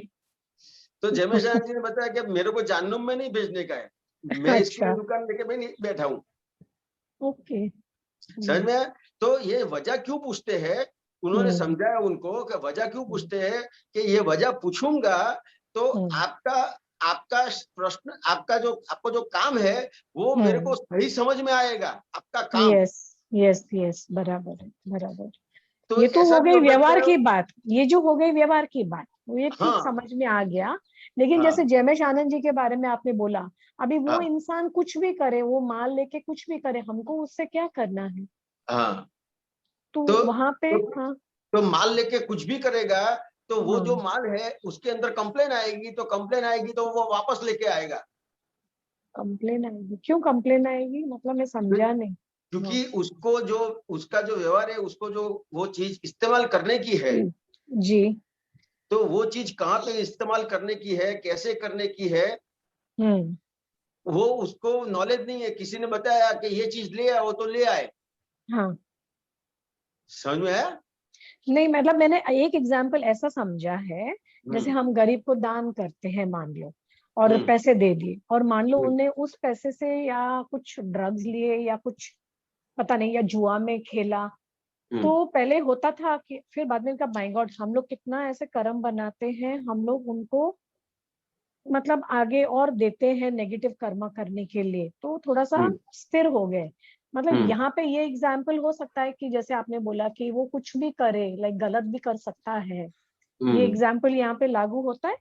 [SPEAKER 3] तो जमेशान जी ने बताया कि मेरे को जहन्नुम में नहीं भेजने का है, मैं इसके लिए दुकान लेके मैं नहीं बैठा हूँ।
[SPEAKER 5] ओके,
[SPEAKER 3] समझ में? तो ये वजह क्यों पूछते हैं, उन्होंने समझाया उनको कि वजह क्यों पूछते हैं कि ये वजह पूछूंगा तो आपका प्रश्न, आपको जो काम है वो मेरे को सही समझ में आएगा, आपका काम।
[SPEAKER 5] यस यस, बराबर। तो ये तो हो गई व्यवहार की बात, ये जो हो गई व्यवहार की बात, वो ये ठीक समझ में आ गया। लेकिन जैसे जयमेश आनंद जी के बारे में आपने बोला, अभी वो इंसान कुछ भी करे, वो माल लेके कुछ भी करे, हमको उससे क्या करना है। तो वहां पे
[SPEAKER 3] तो माल लेके कुछ भी करेगा तो वो जो माल है उसके अंदर कंप्लेन आएगी, तो कंप्लेन आएगी तो वो वापस लेके आएगा।
[SPEAKER 5] कंप्लेन आएगी? क्यों कंप्लेन आएगी, मतलब मैं समझा नहीं।
[SPEAKER 3] क्योंकि उसको जो उसका जो व्यवहार है, उसको जो वो चीज इस्तेमाल करने की है
[SPEAKER 5] जी,
[SPEAKER 3] तो वो चीज कहाँ पे इस्तेमाल करने की है, कैसे करने की है, वो उसको नॉलेज नहीं है, किसी ने बताया कि ये चीज ले आओ तो ले आए।
[SPEAKER 5] हाँ
[SPEAKER 3] समझ में आया?
[SPEAKER 5] नहीं, मतलब मैंने एक एग्जाम्पल ऐसा समझा है, जैसे हम गरीब को दान करते हैं मान लो, और पैसे दे दिए, और मान लो उन्हें उस पैसे से या कुछ ड्रग्स लिए या कुछ पता नहीं, या जुआ में खेला, तो पहले होता था कि फिर बाद में कहा माय गॉड, हम लोग कितना ऐसे कर्म बनाते हैं, हम लोग उनको मतलब आगे और देते हैं नेगेटिव कर्म करने के लिए, तो थोड़ा सा स्थिर हो गए। मतलब यहाँ पे ये एग्जाम्पल हो सकता है कि जैसे आपने बोला कि वो कुछ भी करे, लाइक गलत भी कर सकता है, ये एग्जाम्पल यहाँ पे लागू होता है?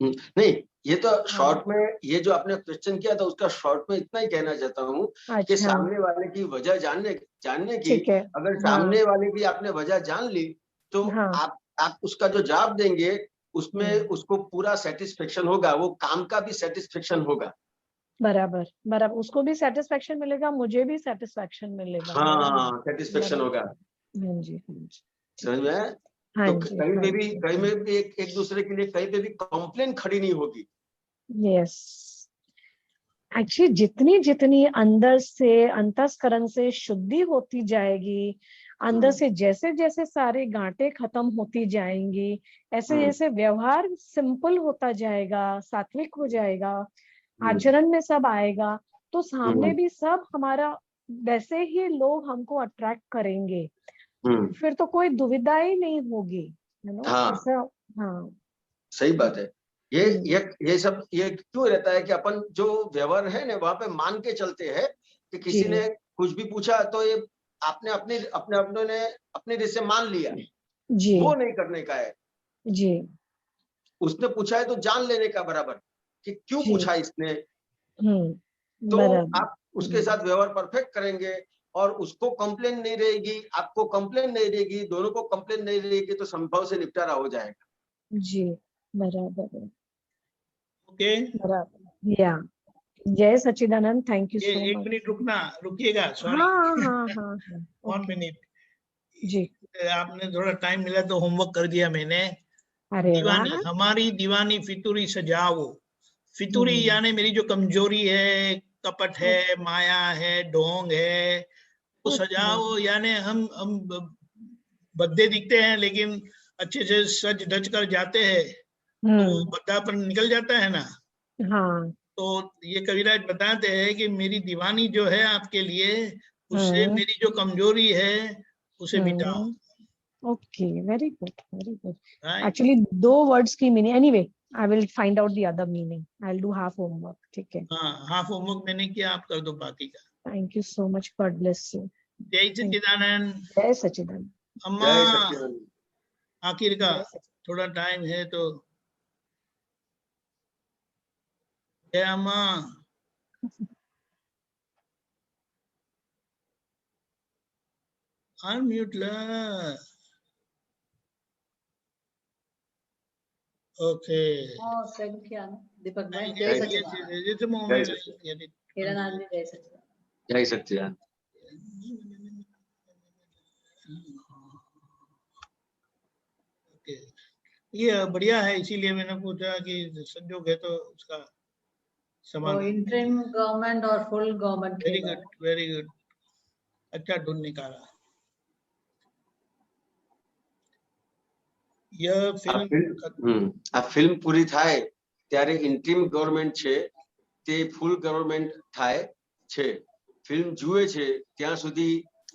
[SPEAKER 3] नहीं, ये तो शॉर्ट में, ये जो आपने क्वेश्चन किया था उसका शॉर्ट में इतना ही कहना चाहता हूँ कि सामने वाले की वजह जानने की, अगर सामने वाले की आपने वजह जान ली तो आप उसका जो जवाब देंगे उसमें उसको पूरा सेटिस्फेक्शन होगा, वो काम का भी सेटिस्फेक्शन होगा।
[SPEAKER 5] बराबर बराबर, उसको भी सेटिस्फेक्शन मिलेगा, मुझे भी सेटिस्फेक्शन मिलेगा।
[SPEAKER 3] हाँ, सेटिस्फेक्शन होगा।
[SPEAKER 5] हाँ जी,
[SPEAKER 3] समझ में? तो कहीं में भी एक दूसरे के लिए कहीं पे भी कंप्लेन खड़ी नहीं होगी।
[SPEAKER 5] यस, एक्चुअली जितनी जितनी अंदर से, अंतस्करण से शुद्धि होती जाएगी, अंदर से जैसे जैसे सारे गांठें खत्म होती जाएंगी, ऐसे जैसे व्यवहार सिंपल होता जाएगा, सात्विक हो जाएगा, आचरण में सब आएगा, तो सामने भी सब हमारा वैसे ही लोग हमको अट्रैक्ट करेंगे, फिर तो कोई दुविधा ही नहीं होगी, है ना? हाँ,
[SPEAKER 3] सही बात है। ये सब ये क्यों रहता है कि अपन जो व्यवहार है ना वहां पे मान के चलते हैं कि किसी ने कुछ भी पूछा तो ये आपने अपने ने अपने दिल से मान लिया जी। वो नहीं करने का है
[SPEAKER 5] जी, उसने
[SPEAKER 3] पूछा है तो जान लेने का बराबर कि क्यों पूछा इसने, तो आप उसके साथ व्यवहार परफेक्ट करेंगे और उसको कंप्लेन नहीं रहेगी, आपको कंप्लेन नहीं रहेगी, दोनों को कंप्लेन नहीं रहेगी, तो संभव से निपटारा हो जाएगा।
[SPEAKER 5] जी बराबर है।
[SPEAKER 3] ओके,
[SPEAKER 5] बराबर, या जय सच्चिदानंद, थैंक यू सो मच।
[SPEAKER 1] एक मिनट रुकिएगा, सॉरी।
[SPEAKER 5] हाँ
[SPEAKER 1] 1 मिनट
[SPEAKER 5] जी,
[SPEAKER 1] आपने थोड़ा टाइम मिला तो होमवर्क कर दिया मैंने। दीवानी, हमारी दीवानी फितूरी सजाओ। फितूरी यानी मेरी जो कमजोरी है, कपट है, माया है, ढोंग है, वो सजाओ। यानी हम बद्दे दिखते हैं लेकिन अच्छे से सज धज कर जाते हैं तो बद्दापन निकल जाता है ना।
[SPEAKER 5] हाँ,
[SPEAKER 1] तो ये कविराज बताते हैं कि मेरी दीवानी जो है आपके लिए, उससे मेरी जो कमजोरी है उसे मिटाओ।
[SPEAKER 5] Okay, very good, very good. Actually 2 words की meaning, anyway I will find out the other meaning, I will do half homework, ठीक है?
[SPEAKER 1] हाँ, हाफ होमवर्क मैंने किया, आप कर दो बाकी का।
[SPEAKER 5] Thank you so much, God bless you.
[SPEAKER 1] जय सच्चिदानंद।
[SPEAKER 5] जय सच्चिदानंद।
[SPEAKER 1] अम्मा, आखिर का थोड़ा टाइम है तो जय अम्मा। अनम्यूट ला। ओके,
[SPEAKER 8] दीपक भाई जय सच्चिदानंद।
[SPEAKER 3] जय सच्चिदानंद।
[SPEAKER 1] ये बढ़िया है, इसीलिए मैंने पूछा कि संजोग है तो उसका समाधान।
[SPEAKER 8] इंटरिम गवर्नमेंट और full government.
[SPEAKER 1] Very good, very good, अच्छा ढूंढ निकाला। यह
[SPEAKER 3] फिल्म पूरी થાય ત્યારે ઇન્ટરિમ ગવર્નમેન્ટ છે તે ફૂલ ગવર્નમેન્ટ થાય છે, ફિલ્મ જુએ છે ત્યાં સુધી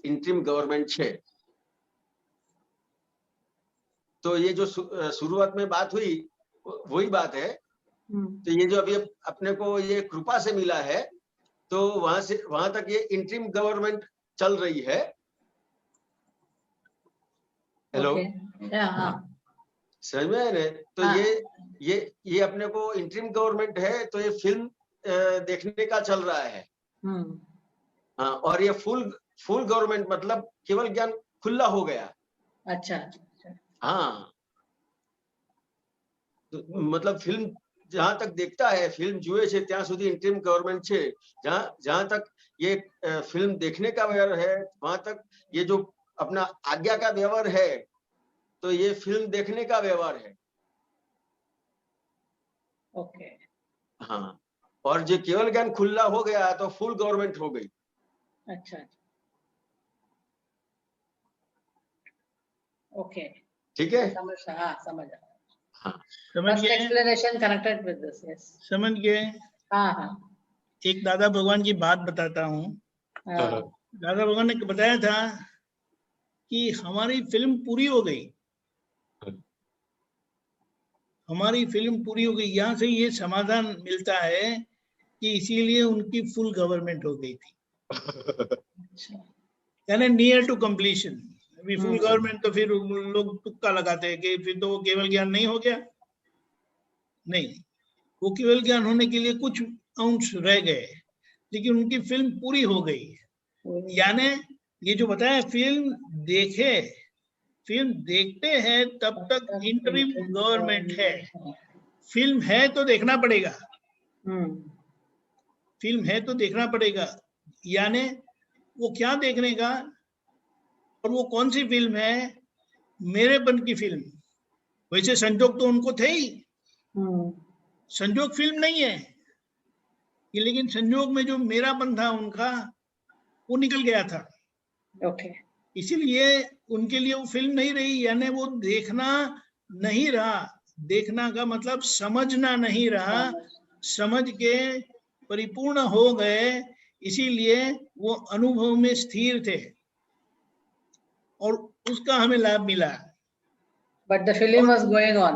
[SPEAKER 3] ઇન્ટરિમ ગવર્નમેન્ટ છે। तो ये जो शुरुआत में बात हुई वही बात है। तो ये जो अभी अपने को ये कृपा से मिला है तो वहां तक ये इंटरिम गवर्नमेंट चल रही है। हेलो, समझ में है? तो ये अपने को इंटरिम गवर्नमेंट है तो ये फिल्म देखने का चल रहा है। हाँ, और ये फुल गवर्नमेंट मतलब केवल ज्ञान खुला हो गया।
[SPEAKER 8] अच्छा,
[SPEAKER 3] हाँ, तो मतलब फिल्म जहां तक देखता है, फिल्म जुए छे ત્યાં સુધી इंटरिम गवर्नमेंट छे। जहां तक ये फिल्म देखने का व्यवहार है वहां तक ये जो अपना आज्ञा का व्यवहार है तो ये फिल्म देखने का व्यवहार है।
[SPEAKER 8] ओके,
[SPEAKER 3] हाँ, और जो केवल ज्ञान खुला हो गया तो फुल गवर्नमेंट हो गई।
[SPEAKER 8] अच्छा, ओके,
[SPEAKER 3] ठीक है,
[SPEAKER 8] समझ समझ
[SPEAKER 3] हाँ,
[SPEAKER 1] समझ गए,
[SPEAKER 8] explanation connected with this, yes,
[SPEAKER 1] समझ गए।
[SPEAKER 8] हाँ।
[SPEAKER 1] एक दादा भगवान की बात बताता हूँ। दादा भगवान ने बताया था कि हमारी फिल्म पूरी हो गई, हमारी फिल्म पूरी हो गई। यहाँ से ये समाधान मिलता है कि इसीलिए उनकी फुल गवर्नमेंट हो गई थी, यानी नियर टू कंप्लीशन। अभी फुल गवर्नमेंट तो फिर लोग तुक्का लगाते हैं कि फिर तो वो केवल ज्ञान नहीं हो गया। नहीं, वो केवल ज्ञान होने के लिए कुछ अंश रह गए, लेकिन उनकी फिल्म पूरी हो गई। यानी ये जो बताया, फिल्म देखते हैं तब तक इंटरिम गवर्नमेंट है। फिल्म है तो देखना पड़ेगा, फिल्म है तो देखना पड़ेगा। यानी वो क्या देखने का, और वो कौन सी फिल्म है? मेरेपन की फिल्म। वैसे संजोग तो उनको थे ही, संजोग फिल्म नहीं है ये, लेकिन संजोग में जो मेरापन था उनका, वो निकल गया था।
[SPEAKER 8] ओके,
[SPEAKER 1] इसीलिए उनके लिए वो फिल्म नहीं रही, यानी वो देखना नहीं रहा। देखना का मतलब समझना नहीं रहा, समझ के परिपूर्ण हो गए, इसीलिए वो अनुभव में स्थिर थे और उसका हमें लाभ मिला।
[SPEAKER 8] But the film was going on.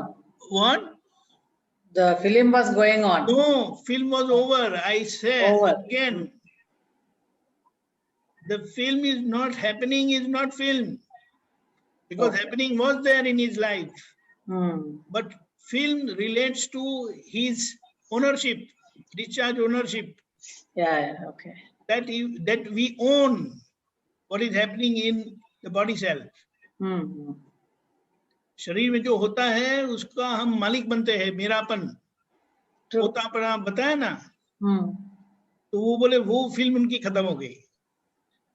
[SPEAKER 1] What?
[SPEAKER 8] The film was going on.
[SPEAKER 1] No, film was over. I say again, the film is not happening, is not film, because happening was there in his life. But film relates to his ownership, discharge ownership.
[SPEAKER 8] Yeah, okay.
[SPEAKER 1] That we own what is happening in the body self. शरीर में जो होता है उसका हम मालिक बनते हैं, मेरापन होता पर आप बताया ना। तो वो बोले वो फिल्म उनकी खत्म हो गई,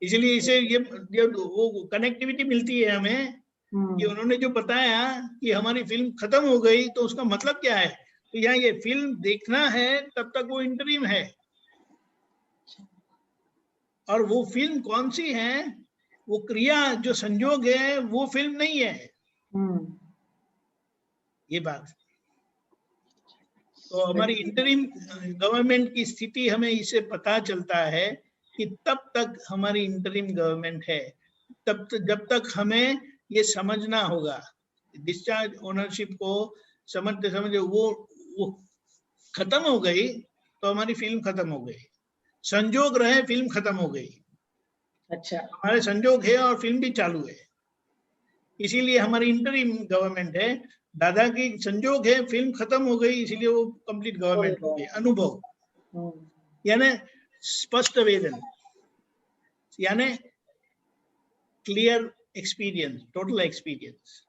[SPEAKER 1] इसलिए इसे ये वो कनेक्टिविटी मिलती है हमें कि उन्होंने जो बताया कि हमारी फिल्म खत्म हो गई, तो उसका मतलब क्या है? तो यहाँ ये फिल्म देखना है तब तक वो इंटरिम है, और वो फिल्म कौन सी है? वो क्रिया जो संयोग है, वो फिल्म नहीं है। ये बात। तो हमारी इंटरिम गवर्नमेंट की स्थिति हमें इससे पता चलता है कि तब तक हमारी इंटरिम गवर्नमेंट है, तब तक जब तक हमें ये समझना होगा। डिस्चार्ज ओनरशिप को समझते समझते वो खत्म हो गई तो हमारी फिल्म खत्म हो गई। संजोग रहे, फिल्म खत्म हो गई।
[SPEAKER 8] अच्छा,
[SPEAKER 1] हमारे संजोग है और फिल्म भी चालू है, इसीलिए हमारी इंटरिम गवर्नमेंट है। दादा की संजोग है, फिल्म खत्म हो गई, इसीलिए वो कंप्लीट गवर्नमेंट हो गई। अनुभव यानी स्पष्ट वेदन, यानी clear experience, total experience.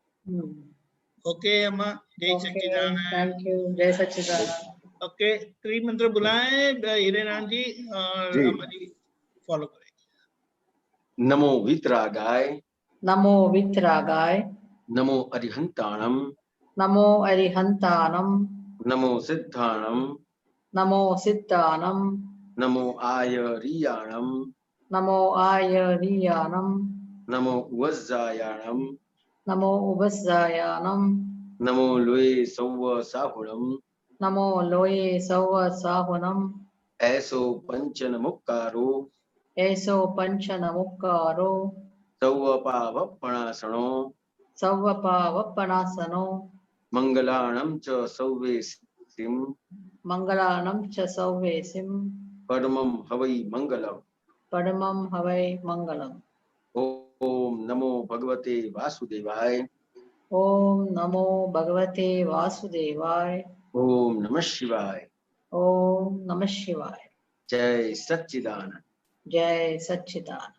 [SPEAKER 1] Okay अम्मा, जय सच्चिदानंद।
[SPEAKER 8] थैंक यू, जय सच्चिदानंद।
[SPEAKER 1] ओके, त्रिमंत्र बुलाए हिरेराम जी और अम्मा जी फॉलो करें।
[SPEAKER 3] नमो वितरागाय,
[SPEAKER 8] नमो वितरागाय,
[SPEAKER 3] नमो अरिहंताणम,
[SPEAKER 8] नमो अरिहंतानम,
[SPEAKER 3] नमो सिद्धाणम,
[SPEAKER 8] नमो सिद्धानम,
[SPEAKER 3] नमो आयरियाणम,
[SPEAKER 8] नमो आयरियाणम,
[SPEAKER 3] नमो उवज्जायाणम,
[SPEAKER 8] नमो उवज्जायाणम,
[SPEAKER 3] नमो लोये सौव साहुणम,
[SPEAKER 8] नमो लोये सौव साहुणम,
[SPEAKER 3] ऐसो पंचन मुक्कारो,
[SPEAKER 8] ऐसो पंचन मुक्कारो,
[SPEAKER 3] सौव पावपणासनो,
[SPEAKER 8] सौव पावपणासनो,
[SPEAKER 3] मंगलाणं च सौवेसिम,
[SPEAKER 8] मंगलाणं च सौवेसिम,
[SPEAKER 3] परमं हवै मंगलम्,
[SPEAKER 8] परमं हवै मंगलम्।
[SPEAKER 3] ओम नमो भगवते वासुदेवाय,
[SPEAKER 8] ओम नमो भगवते वासुदेवाय,
[SPEAKER 3] ओम नमः शिवाय,
[SPEAKER 8] ओम नमः शिवाय।
[SPEAKER 3] जय सच्चिदानंद।
[SPEAKER 8] जय सच्चिदानंद।